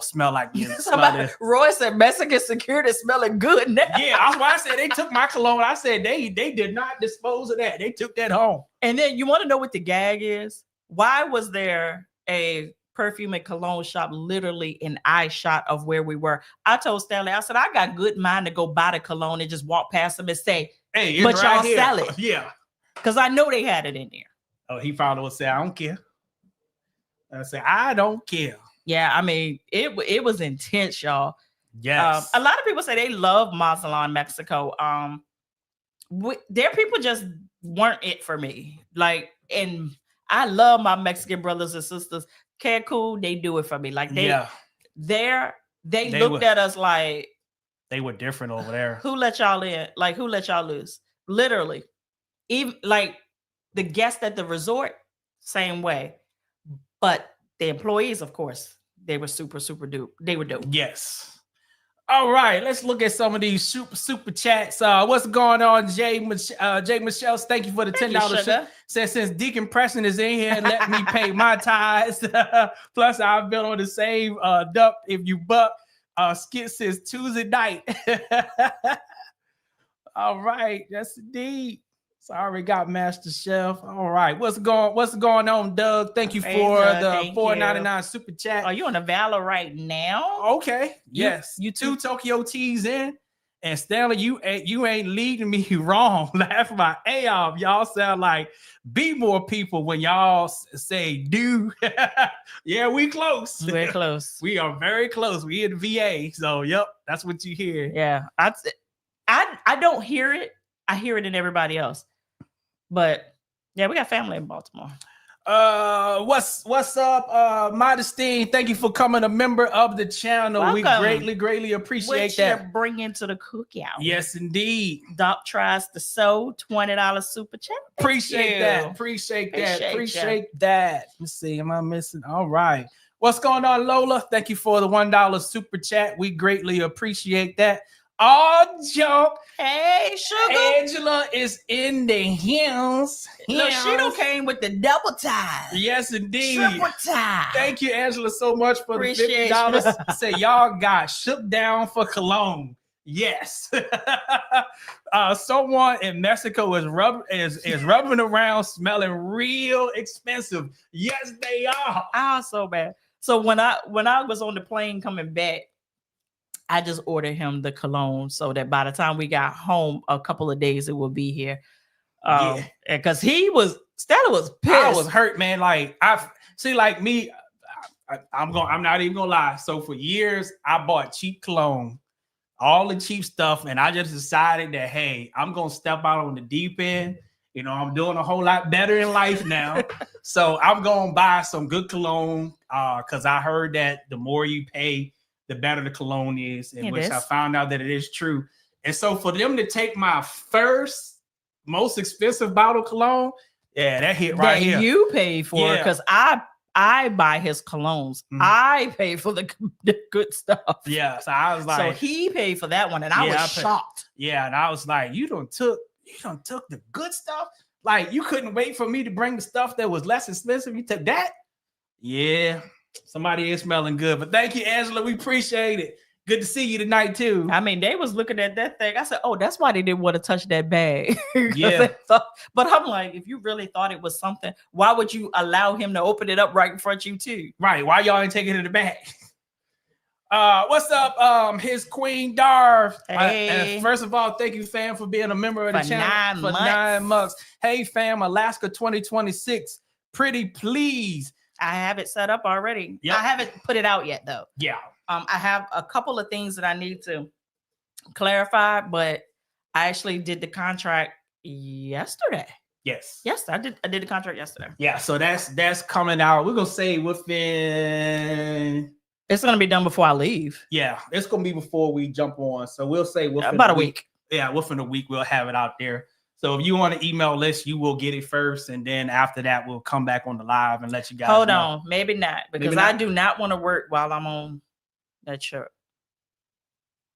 smell like Roy said Mexican security smelling good now. Yeah, that's why I said they took my cologne. I said they did not dispose of that. They took that home. And then you want to know what the gag is? Why was there a perfume and cologne shop literally an eye shot of where we were? I told Stanley, I said, I got good mind to go buy the cologne and just walk past them and say, hey, but right y'all here. sell it. Yeah. Because I know they had it in there. Oh, he probably would say, I don't care. I said, I don't care. Yeah, I mean, it was intense, y'all. Yes. A lot of people say they love Mazatlan, Mexico. Their people just weren't it for me. like, and I love my Mexican brothers and sisters. Cancun, they do it for me. Like they looked at us like they were different over there. Who let y'all in? Like who let y'all loose? Literally, even like the guests at the resort, same way. But the employees, of course, they were super dope. They were dope. Yes. All right, let's look at some of these super chats. What's going on, Jay Michelle? Thank you for the $10. Says since Deacon Preston is in here, let me pay my tithes. Plus, I've been on the same duck if you buck. Skit says Tuesday night. All right, that's indeed. Sorry, got Master Chef. All right, what's going on, Doug? Thank you for the $4.99 super chat. Are you on a Valor right now? Okay, yes. You two Tokyo T's in, and Stanley, you ain't leading me wrong. Laugh my A off. Y'all sound like be more people when y'all say do. Yeah, we close. We're close. We are very close. We in VA, so yep, that's what you hear. Yeah, I don't hear it. I hear it in everybody else. But yeah, we got family in Baltimore. What's up, Modestine? Thank you for coming a member of the channel. Welcome. We greatly appreciate what that. You're bringing to the cookout. Yes, indeed. Doc tries to sew $20 super chat. Appreciate that. Appreciate that. Let's see. Am I missing? All right. What's going on, Lola? Thank you for the $1 super chat. We greatly appreciate that. All jump. Hey, Sugar. Angela is in the house. Look, she done came with the double tie. Yes, indeed. Triple tie. Thank you, Angela, so much for the $50. Say y'all got shook down for cologne. Yes. Someone in Mexico is rubbing around smelling real expensive. Yes, they are. Oh, so bad. So when I was on the plane coming back, I just ordered him the cologne so that by the time we got home, a couple of days it will be here. Because Stella was pissed. I was hurt, man. Like I see, like me, I'm not even gonna lie. So for years, I bought cheap cologne, all the cheap stuff, and I just decided that hey, I'm gonna step out on the deep end. You know, I'm doing a whole lot better in life now, so I'm gonna buy some good cologne. Because I heard that the more you pay, the better the cologne is, I found out that it is true. And so for them to take my first most expensive bottle of cologne, yeah, that hit right here. You pay for because I buy his colognes. Mm-hmm. I pay for the good stuff. Yeah, so I was like, so he paid for that one, and I was shocked. Yeah, and I was like, you done took the good stuff. Like you couldn't wait for me to bring the stuff that was less expensive. You took that. Yeah. Somebody is smelling good, but thank you, Angela. We appreciate it. Good to see you tonight too. I mean, they was looking at that thing. I said, "Oh, that's why they didn't want to touch that bag." Yeah. But I'm like, if you really thought it was something, why would you allow him to open it up right in front of you too? Right. Why y'all ain't taking it in the bag? What's up? His Queen Darv. Hey. And first of all, thank you, fam, for being a member of the channel for 9 months. Hey, fam, Alaska 2026. Pretty please. I have it set up already. Yep. I haven't put it out yet though. Yeah. I have a couple of things that I need to clarify, but I actually did the contract yesterday. Yes. Yes, I did the contract yesterday. Yeah, so that's coming out. We're gonna say within. It's gonna be done before I leave. Yeah, it's gonna be before we jump on. So we'll say within about a week. Yeah, within a week we'll have it out there. So if you want an email list, you will get it first, and then after that we'll come back on the live and let you guys Hold know. on, maybe not, because I do not want to work while I'm on that trip.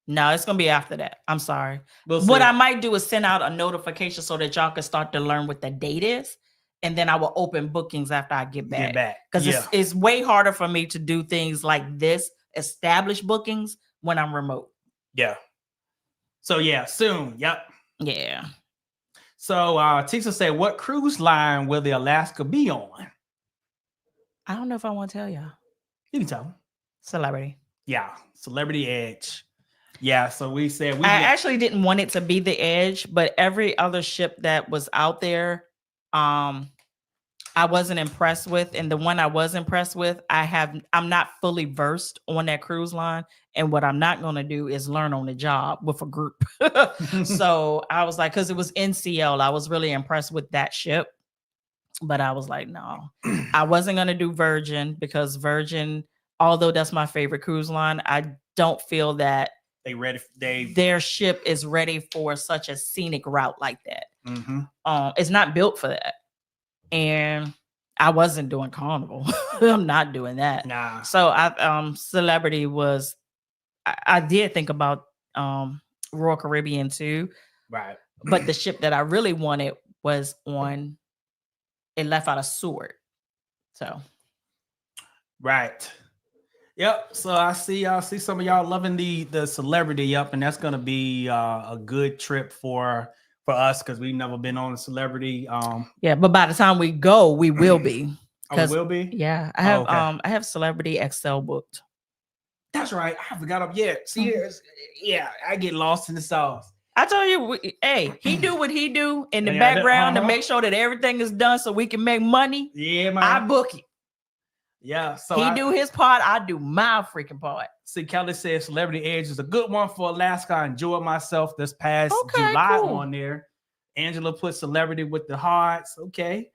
No, it's gonna be after that. I'm sorry. What I might do is send out a notification so that y'all can start to learn what the date is, and then I will open bookings after I get back. Because it's way harder for me to do things like this, establish bookings, when I'm remote. Yeah. So yeah, soon. Yep. Yeah. So Tisa said, what cruise line will the Alaska be on? I don't know if I want to tell y'all. You can tell them. Celebrity. Yeah, Celebrity Edge. Yeah, so we said I actually didn't want it to be the Edge, but every other ship that was out there, I wasn't impressed with, and the one I was impressed with, I'm not fully versed on that cruise line, and what I'm not going to do is learn on the job with a group. So I was like, because it was NCL, I was really impressed with that ship, but I was like, no, I wasn't going to do Virgin, because Virgin, although that's my favorite cruise line, I don't feel that their ship is ready for such a scenic route like that. It's not built for that. And I wasn't doing Carnival. I'm not doing that. Nah. So Celebrity was, I did think about Royal Caribbean too. Right. But the ship that I really wanted was on, it left out of Seward. So. Right. Yep. So I see some of y'all loving the Celebrity up, and that's gonna be a good trip for us because we've never been on a Celebrity. Yeah, but by the time we go, we will be. Oh, we will be? Yeah. I have Celebrity XL booked. That's right. I forgot up yet. See, yeah, I get lost in the sauce. I told you, hey, he do what he do in the background to make sure that everything is done so we can make money. Yeah, man. I book it. Yeah, so he do his part, I do my freaking part. See, Kelly says Celebrity Edge is a good one for Alaska. I enjoyed myself this past July on there. Angela put Celebrity with the hearts. Okay.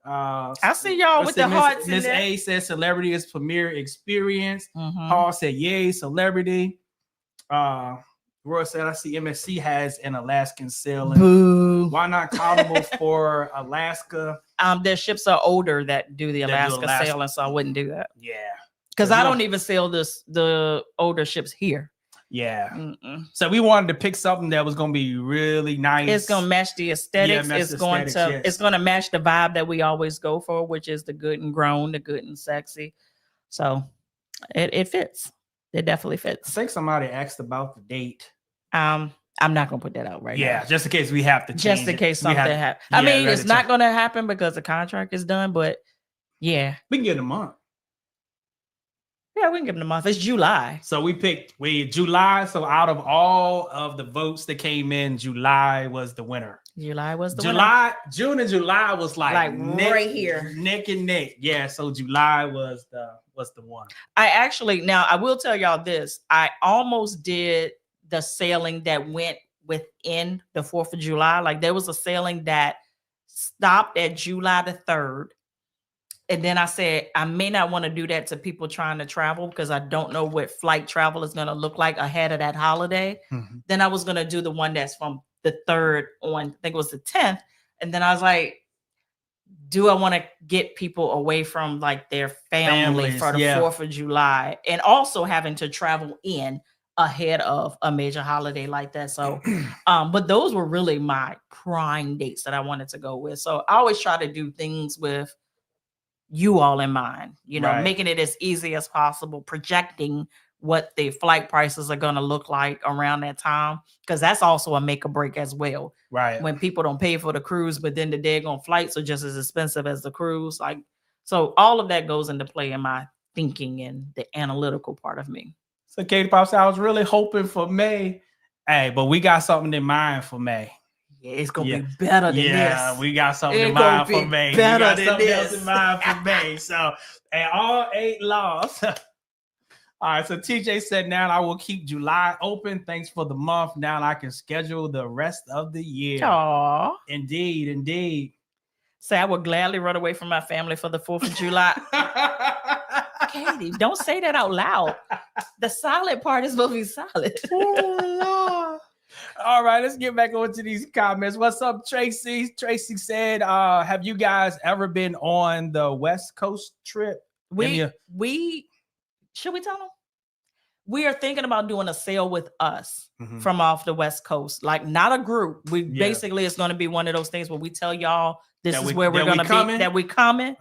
I see y'all with the hearts. Miss A says Celebrity is premier experience. Paul said, yay, Celebrity. Roy said, I see MSC has an Alaskan sailing. Boo. Why not Carnival for Alaska? Their ships are older that do the Alaska sailing, so I wouldn't do that. Yeah. Because I don't even sail the older ships here. Yeah. So we wanted to pick something that was going to be really nice. It's going to match the aesthetics. It's going to match the vibe that we always go for, which is the good and grown, the good and sexy. So it fits. It definitely fits. I think somebody asked about the date. I'm not gonna put that out right now. Yeah, just in case we have to change. Just in case something happens. I mean, it's not gonna happen because the contract is done, but yeah. We can give it a month. Yeah, we can give it a month. It's July. So we picked July. So out of all of the votes that came in, July was the winner. July was the winner. June and July was like right here. Neck and neck. Yeah. So July was the one. Now I will tell y'all this. I almost did the sailing that went within the 4th of July. Like there was a sailing that stopped at July the 3rd. And then I said, I may not want to do that to people trying to travel because I don't know what flight travel is going to look like ahead of that holiday. Then I was going to do the one that's from the 3rd on, I think it was the 10th. And then I was like, do I want to get people away from like their families for the 4th of July and also having to travel in ahead of a major holiday like that? So, but those were really my prime dates that I wanted to go with. So I always try to do things with you all in mind, making it as easy as possible, projecting what the flight prices are going to look like around that time. Cause that's also a make or break as well. Right. When people don't pay for the cruise, but then the daggone flights are just as expensive as the cruise. So all of that goes into play in my thinking and the analytical part of me. So Katie Pop said, I was really hoping for May. Hey, but we got something in mind for May. Yeah, it's gonna be better than this. Yeah, we got something in mind for May. We got something else in mind for May. So, and all 8 laws. All right, so TJ said, now I will keep July open. Thanks for the month. Now I can schedule the rest of the year. Aww. Indeed. Say, I would gladly run away from my family for the 4th of July. Katie, don't say that out loud. The silent part is supposed to be solid. Oh, all right, let's get back over to these comments. What's up, Tracy? Tracy said, have you guys ever been on the West Coast trip? Should we tell them? We are thinking about doing a sail with us from off the West Coast. Like, not a group. Basically, it's going to be one of those things where we tell y'all this is where we're going to be, that we're coming.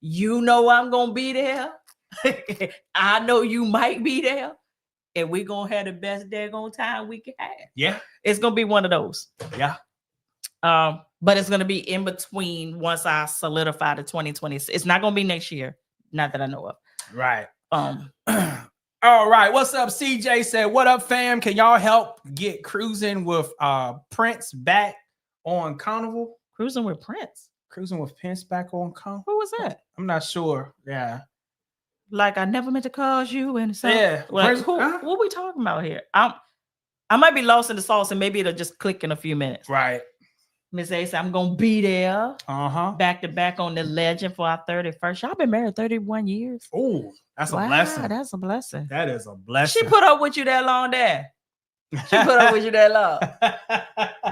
You know I'm going to be there. I know you might be there. And we're going to have the best daggone time we can have. Yeah. It's going to be one of those. Yeah. But it's going to be in between once I solidify the 2026. It's not going to be next year. Not that I know of. Right. All right. What's up? CJ said, what up, fam? Can y'all help get Cruising with Prince back on Carnival? Cruising with Prince? Cruising with Prince back on Carnival? Who was that? I'm not sure. Yeah. Like, I never meant to cause you and so. Yeah. Like, what are we talking about here? I might be lost in the sauce and maybe it'll just click in a few minutes. Right. Miss A said, I'm going to be there. Back to back on the legend for our 31st. Y'all been married 31 years. Oh, that's a blessing. That's a blessing. That is a blessing. She put up with you that long, Dad. She put up with you that long.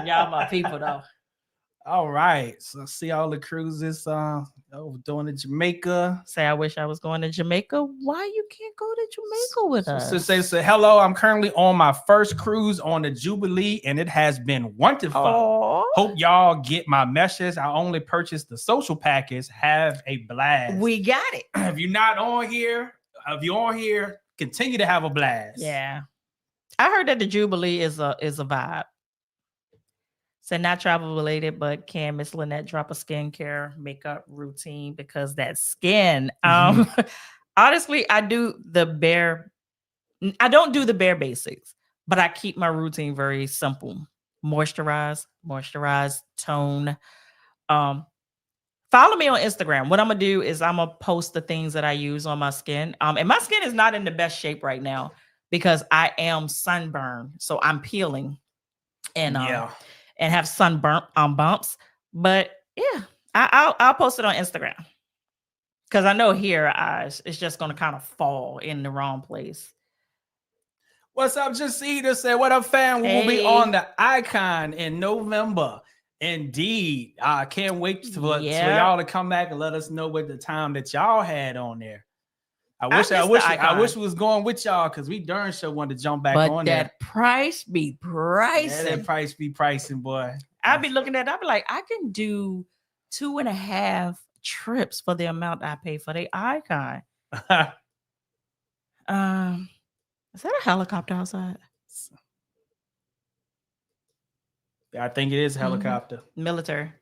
Y'all my people, though. All right. So see all the cruises doing to Jamaica. Say, I wish I was going to Jamaica. Why you can't go to Jamaica with us? So say, hello, I'm currently on my first cruise on the Jubilee, and it has been wonderful. Aww. Hope y'all get my message. I only purchased the social package. Have a blast. We got it. If you're on here, continue to have a blast. Yeah. I heard that the Jubilee is a vibe. So not travel related, but can Miss Lynette drop a skincare makeup routine because that skin? Honestly, I don't do the bare basics, but I keep my routine very simple. Moisturize, tone. Follow me on Instagram. What I'm gonna do is I'm gonna post the things that I use on my skin. And my skin is not in the best shape right now because I am sunburned, so I'm peeling and have sunburnt bumps. But yeah, I'll post it on Instagram because I know here it's just going to kind of fall in the wrong place. What's up, Jacita? Said, what up, fam? We will be on the Icon in November. Indeed. I can't wait for y'all to come back and let us know what the time that y'all had on there. I wish we was going with y'all because we darn sure wanted to jump back on there. But that price be pricing. Yeah, that price be pricing, boy. I'd be looking at it, I'd be like, I can do 2.5 trips for the amount I pay for the Icon. Is that a helicopter outside? Yeah, I think it is a helicopter. Military.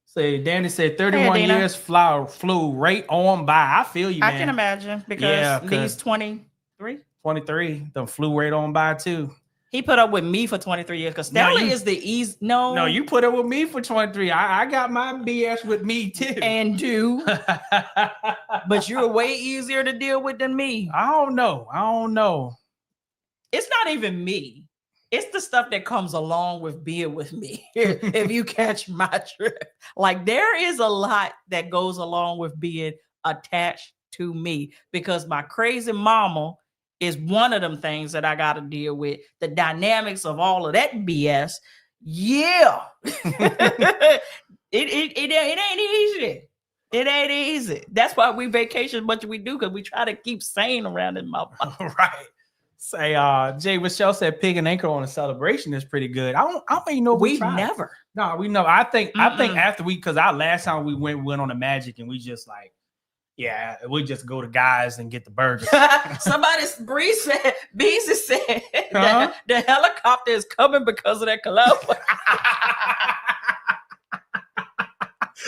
Say, Danny said 31 years flew right on by. I feel you, man. I can imagine because these 23? 23, them flew right on by too. He put up with me for 23 years because Stanley is the easy. No, you put up with me for 23. I got my BS with me too. And do. But you're way easier to deal with than me. I don't know. It's not even me. It's the stuff that comes along with being with me. If you catch my drift, like there is a lot that goes along with being attached to me because my crazy mama is one of them things that I got to deal with. The dynamics of all of that BS. Yeah. It ain't easy. It ain't easy. That's why we vacation as much as we do because we try to keep sane around in my mouth. Right. Say, Jay Rochelle said pig and anchor on a celebration is pretty good. I don't even know if we never. No, we know. I think after because our last time we went on a Magic and we just like, yeah, we just go to guys and get the burgers. Beezy said that the helicopter is coming because of that club.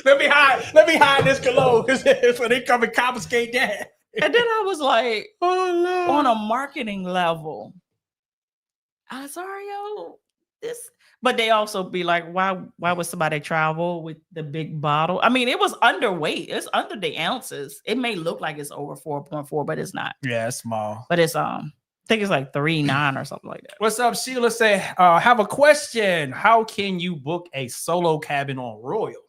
Let me hide this cologne because they come and confiscate that. And then I was like, oh, no. On a marketing level, I was sorry, yo, this. But they also be like, why would somebody travel with the big bottle? I mean, it was underweight. It's under the ounces. It may look like it's over 4.4, but it's not. Yeah, it's small. But it's I think it's like 3.9 or something like that. What's up, Sheila? Say, have a question. How can you book a solo cabin on Royal?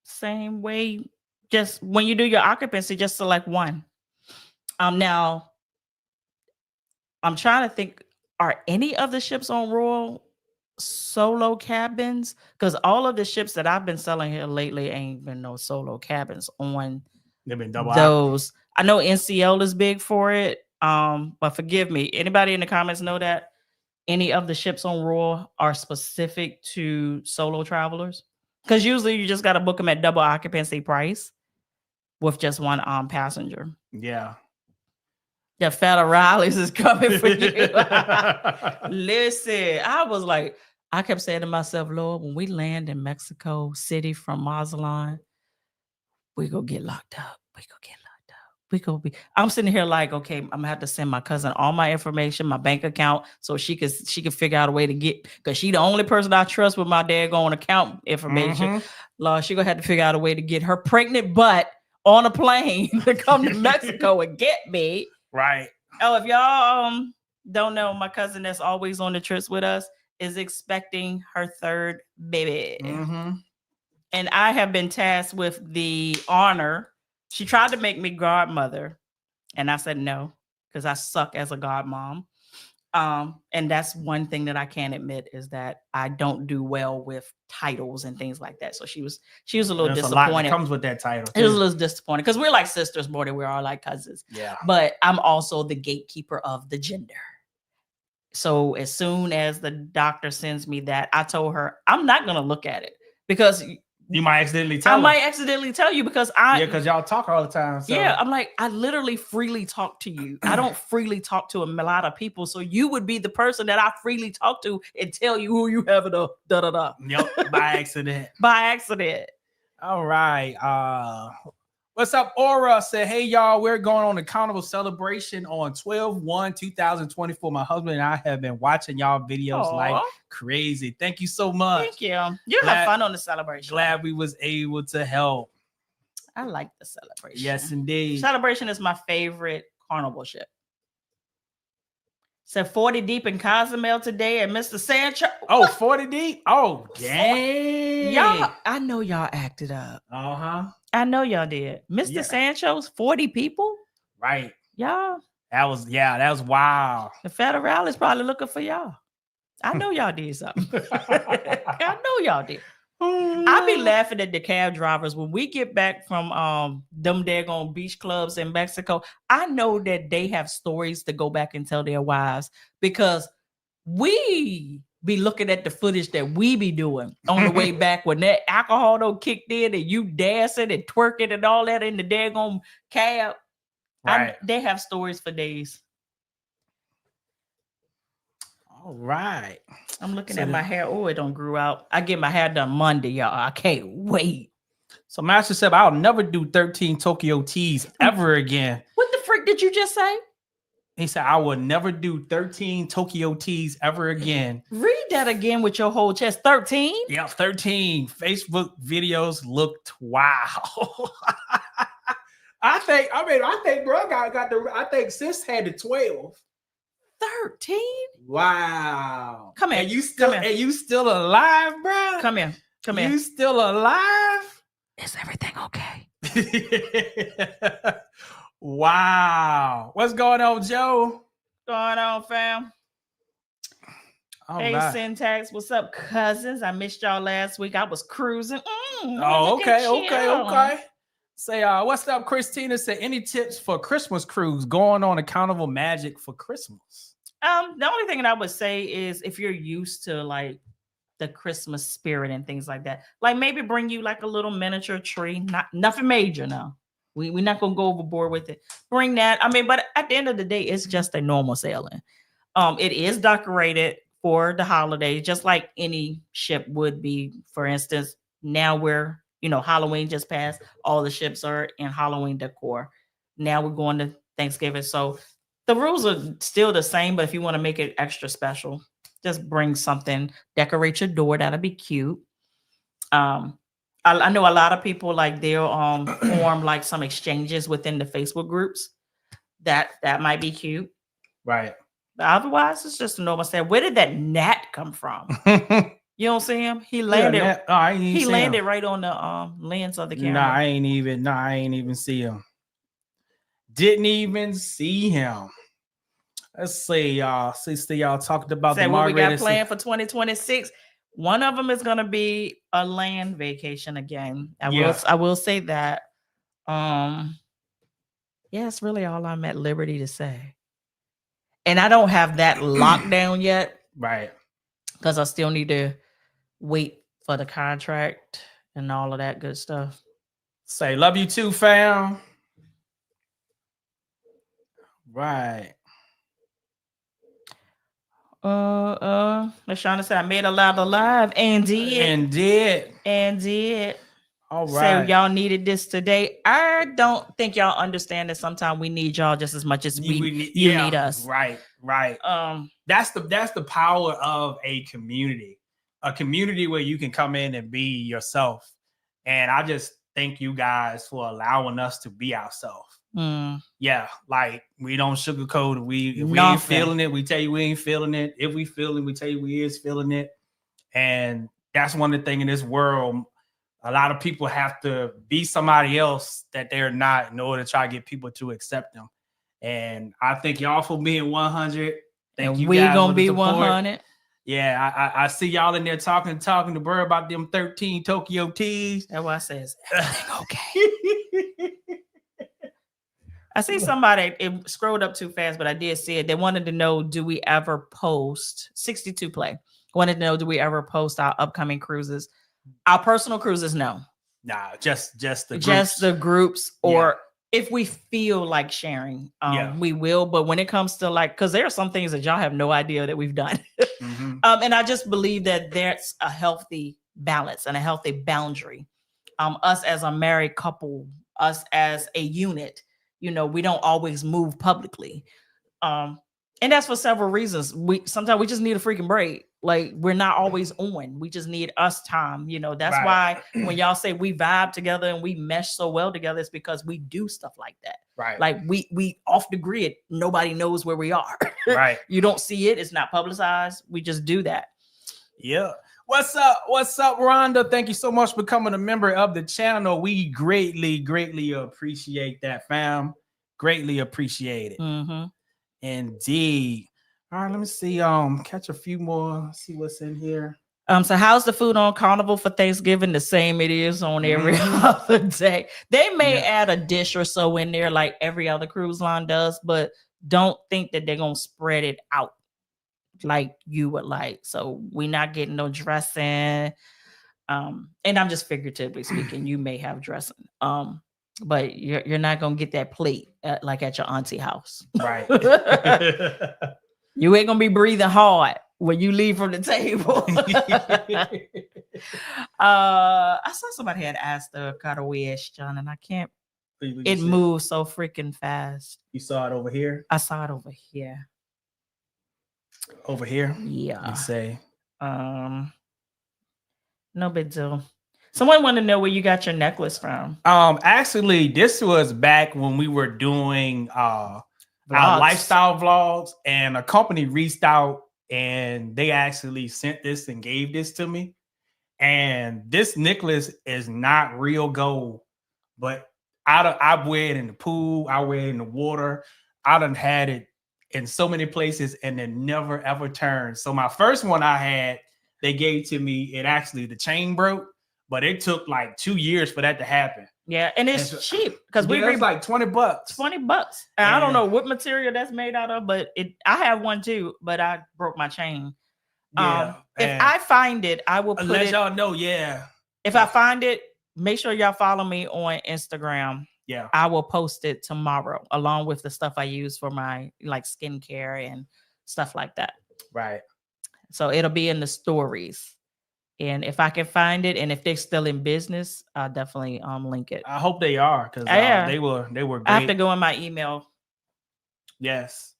Same way. Just when you do your occupancy, just select one. Now, I'm trying to think, are any of the ships on Royal solo cabins? Because all of the ships that I've been selling here lately ain't been no solo cabins on They've been double those. I know NCL is big for it. But forgive me. Anybody in the comments know that any of the ships on Royal are specific to solo travelers? Because usually you just got to book them at double occupancy price with just one passenger. Yeah. The Federales is coming for you. Listen, I was like, I kept saying to myself, Lord, when we land in Mexico City from Mazatlan, we go get locked up. I'm sitting here like, okay, I'm gonna have to send my cousin all my information, my bank account, so she could figure out a way to get, because she the only person I trust with my daggone account information. Lord, she gonna have to figure out a way to get her pregnant butt on a plane to come to Mexico and get me. Right. Oh, if y'all don't know, my cousin that's always on the trips with us is expecting her third baby. And I have been tasked with the honor. She tried to make me godmother, and I said no, because I suck as a godmom. And that's one thing that I can't admit, is that I don't do well with titles and things like that. So she was a little disappointed. A lot that comes with that title. It was a little disappointed because we're like sisters more than we are like cousins. Yeah. But I'm also the gatekeeper of the gender. So as soon as the doctor sends me that, I told her I'm not gonna look at it, because you might accidentally tell. I might accidentally tell you, because because y'all talk all the time. So. Yeah, I'm like, I literally freely talk to you. I don't freely talk to a lot of people. So you would be the person that I freely talk to and tell you who you have a da. Yep, by accident. By accident. All right. What's up, Aura? Said, hey, y'all, we're going on a Carnival celebration on 12/1/2024. My husband and I have been watching y'all videos like crazy. Thank you so much. Thank you. You have fun on the celebration. Glad we was able to help. I like the celebration. Yes, indeed. Celebration is my favorite Carnival ship. Said 40 deep in Cozumel today, and Mr. Sancho. Oh, 40 deep? Oh, dang. Y'all, I know y'all acted up. I know y'all did. Mr. Sancho's 40 people? Right. Y'all. That was wild. The Federal is probably looking for y'all. I know y'all did something. I know y'all did. I be laughing at the cab drivers when we get back from them daggone beach clubs in Mexico. I know that they have stories to go back and tell their wives, because we be looking at the footage that we be doing on the way back when that alcohol though kicked in and you dancing and twerking and all that in the daggone cab. Right. They have stories for days. All right. I'm looking at my hair. Oh, it don't grew out. I get my hair done Monday, y'all. I can't wait. So Master said, I'll never do 13 Tokyo teas ever again. What the frick did you just say? He said, I will never do 13 Tokyo teas ever again. Read that again with your whole chest. 13? Yeah, 13. Facebook videos looked wow. I think bro I think sis had the 12. 13? Wow. Come here. And you still alive, bro? Come here. You still alive? Is everything okay? Wow. What's going on, Joe? Going on, fam? Hey, right. Syntax. What's up, cousins? I missed y'all last week. I was cruising. Okay. Say, what's up, Christina? Say, any tips for Christmas cruise going on a Carnival Magic for Christmas? The only thing that I would say is, if you're used to like the Christmas spirit and things like that, like maybe bring you like a little miniature tree. Nothing major now. We're not gonna go overboard with it. Bring that. I mean, but at the end of the day, it's just a normal sailing. It is decorated for the holidays, just like any ship would be. For instance, now we're Halloween just passed. All the ships are in Halloween decor. now we're going to Thanksgiving. So the rules are still the same, but if you want to make it extra special, just bring something, decorate your door. That'll be cute. I know a lot of people like they'll form like some exchanges within the Facebook groups. That might be cute. Right. But otherwise, it's just a normal stand. Where did that gnat come from? You don't see him? He landed. He landed right on the lens of the camera. I ain't even see him. Didn't even see him. Let's see, y'all. See y'all talked about the what we got planned for 2026. One of them is gonna be a land vacation again. I will say that. Yeah, it's really all I'm at liberty to say. And I don't have that locked down yet. Right. Because I still need to wait for the contract and all of that good stuff. Say love you too, fam. Right. LaShawna said I made a lot alive and did. All right. So y'all needed this today. I don't think y'all understand that sometimes we need y'all just as much as you need us. Right. That's the power of a community where you can come in and be yourself. And I just thank you guys for allowing us to be ourselves. Yeah, like we don't sugarcoat it. We ain't feeling it, we tell you we ain't feeling it. If we feel it, we tell you we is feeling it. And that's one of the things in this world. A lot of people have to be somebody else that they're not in order to try to get people to accept them. And I thank y'all for being 100. Thank you. We gonna be 100. Yeah, I see y'all in there talking to Bird about them 13 Tokyo teas. That's why I says everything okay. I see somebody, it scrolled up too fast, but I did see it. They wanted to know, do we ever post 62 play? Wanted to know, do we ever post our upcoming cruises? Our personal cruises, no. Nah, just the groups. Just the groups, or if we feel like sharing, we will. But when it comes to like, because there are some things that y'all have no idea that we've done. And I just believe that there's a healthy balance and a healthy boundary. Us as a married couple, us as a unit, we don't always move publicly. And that's for several reasons. Sometimes we just need a freaking break. Like, we're not always on. We just need us time. That's why when y'all say we vibe together and we mesh so well together, it's because we do stuff like that. Right. Like we off the grid. Nobody knows where we are. Right. You don't see it. It's not publicized. We just do that. Yeah. What's up, Rhonda? Thank you so much for becoming a member of the channel. We greatly appreciate that, fam. Greatly appreciate it. Indeed. All right, let me see. Catch a few more. See what's in here. So how's the food on Carnival for Thanksgiving? The same it is on every other day. They may add a dish or so in there, like every other cruise line does, but don't think that they're gonna spread it out like you would like. So we're not getting no dressing. And I'm just figuratively speaking. You may have dressing. But you're not gonna get that plate like at your auntie house. Right. You ain't gonna be breathing hard when you leave from the table. I saw somebody had asked the question, and I can't. It moves so freaking fast. You saw it over here? I saw it over here. Over here? Yeah. Let's say. No big deal. Someone wanted to know where you got your necklace from. Actually, this was back when we were doing our lifestyle vlogs, and a company reached out and they actually sent this and gave this to me. And this necklace is not real gold, but I wear it in the pool, I wear it in the water. I done had it in so many places and it never ever turned. So my first one I had, they gave to me, the chain broke. But it took like 2 years for that to happen. Yeah, and it's cheap because it's like $20. $20. And I don't know what material that's made out of, but I have one too, but I broke my chain. If I find it, I will put it. Y'all know, If I find it, make sure y'all follow me on Instagram. Yeah. I will post it tomorrow along with the stuff I use for my like skincare and stuff like that. Right. So it'll be in the stories. And if I can find it, and if they're still in business, I'll definitely link it. I hope they are, because they were great. I have to go in my email. Yes.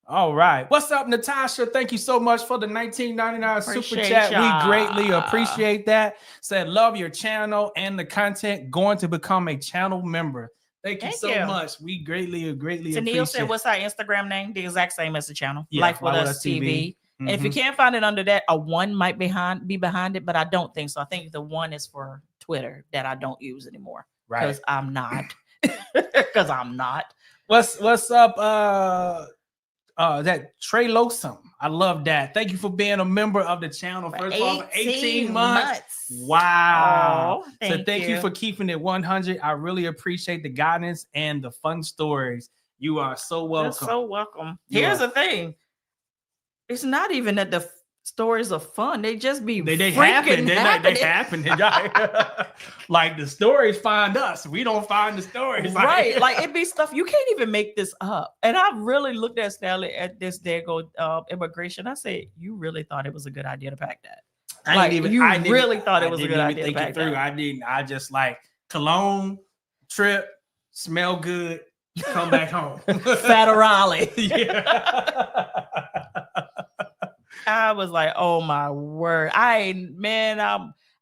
All right. What's up, Natasha? Thank you so much for the $19.99 super chat. We greatly appreciate that. Said, love your channel and the content. Going to become a channel member. Thank you so much. We greatly appreciate it. Neil said, what's our Instagram name? The exact same as the channel. Life with Us TV. And if you can't find it under that, a 1 might be behind it, but I don't think so. I think the 1 is for Twitter that I don't use anymore. Right. Because I'm not. Because I'm not. What's up? That Trey Losum. I love that. Thank you for being a member of the channel. First of all, for 18 months. Wow. Oh, thank you for keeping it 100. I really appreciate the guidance and the fun stories. You are so welcome. You're so welcome. Here's the thing. It's not even that the stories are fun. They just be they happen. They happen. Like the stories find us. We don't find the stories. Right. Like it be stuff you can't even make this up. And I really looked at Stanley at this day immigration. I said, you really thought it was a good idea to pack that? I really thought it was a good idea to pack that. I didn't. I just like cologne, trip, smell good, come back home. Federale. Yeah. I was like, oh my word. I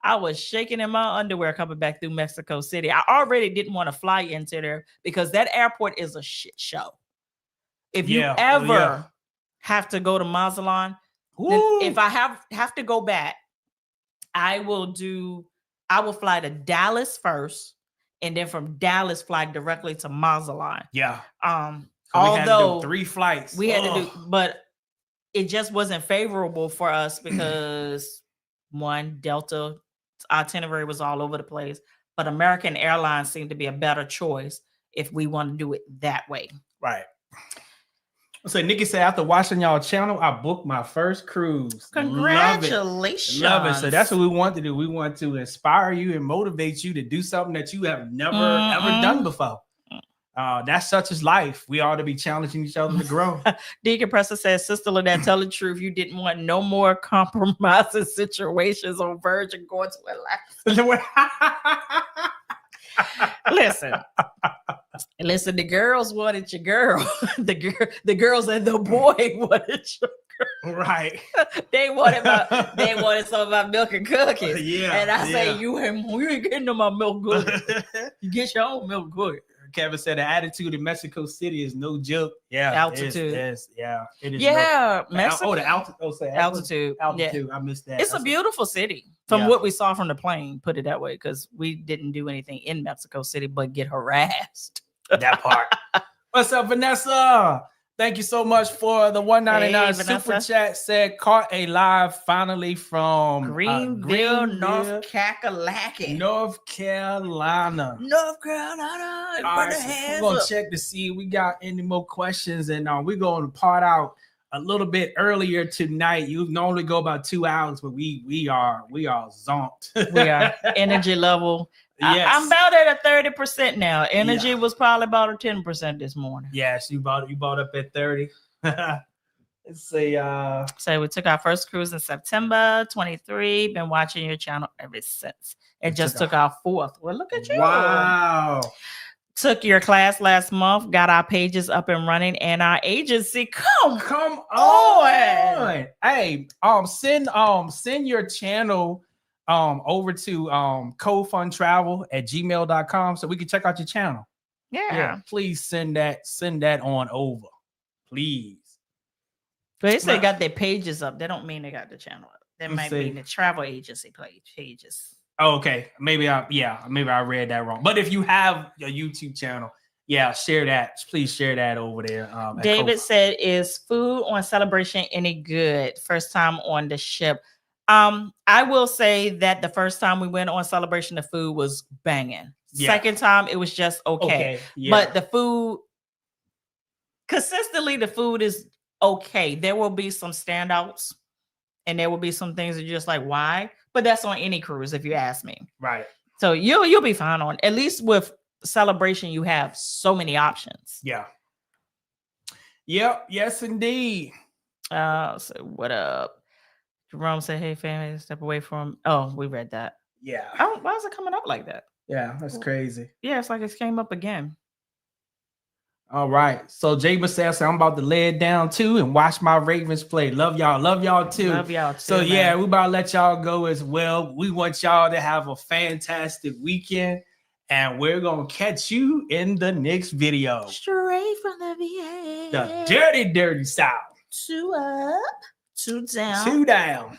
was shaking in my underwear coming back through Mexico City. I already didn't want to fly into there because that airport is a shit show. If you ever have to go to Mazatlan, if I have to go back, I will fly to Dallas first, and then from Dallas fly directly to Mazatlan. Yeah. Although we had to do 3 flights. We had to do, but it just wasn't favorable for us because one, Delta itinerary was all over the place, but American Airlines seemed to be a better choice if we want to do it that way. Right. So Nikki said, after watching y'all channel, I booked my first cruise. Congratulations. Love it. So that's what we want to do. We want to inspire you and motivate you to do something that you have never, ever done before. That's such as life. We ought to be challenging each other to grow. Deacon Presser says, Sister Lynette, tell the truth. You didn't want no more compromising situations on verge of going to Listen, the girls wanted your girl. The girls and the boy wanted your girl. Right. They wanted some of my milk and cookies. Yeah. And I say, you ain't getting no my milk cookies. You get your own milk cookies. Kevin said the attitude in Mexico City is no joke. Yeah, altitude. It is. Mexico. The altitude. Altitude. Altitude. Yeah. I missed that. It's a beautiful city from what we saw from the plane. Put it that way, because we didn't do anything in Mexico City but get harassed. That part. What's up, Vanessa? Thank you so much for the $1.99 super chat. Said caught a live finally from Greenville, North Carolina. North Carolina. All right, so we're gonna check to see if we got any more questions, and we're gonna part out a little bit earlier tonight. You normally go about 2 hours, but we are zonked. We are energy level. Yes. I'm about at a 30% now. Energy was probably about a 10% this morning. Yes, you bought up at 30. Let's see. So we took our first cruise in September 23. Been watching your channel ever since. It just took our 4th. Well, look at you. Wow. Took your class last month, got our pages up and running, and our agency. Come on. Hey, send your channel over to codefundtravel@gmail.com so we can check out your channel. Yeah. Please send that on over. Please. But they say got their pages up. They don't mean they got the channel up. That might mean the travel agency pages. Oh, okay. Maybe I read that wrong. But if you have a YouTube channel, share that. Please share that over there. David said, is food on Celebration any good? First time on the ship. I will say that the first time we went on Celebration, the food was banging. Second time, it was just okay. But the food, consistently, the food is okay. There will be some standouts, and there will be some things that you're just like, why? But that's on any cruise, if you ask me. Right. So you'll be fine on. At least with Celebration, you have so many options. Yeah. Yep. Yes, indeed. So what up? Jerome said, "Hey, family, step away from." Oh, we read that. Yeah. Why is it coming up like that? Yeah, that's crazy. Yeah, it's like it came up again. All right. So Jaber says I'm about to lay it down too and watch my Ravens play. Love y'all. Love y'all too. Love y'all too. So yeah, we about to let y'all go as well. We want y'all to have a fantastic weekend. And we're gonna catch you in the next video. Straight from the VA. The dirty, dirty South. 2 up, 2 down. 2 down.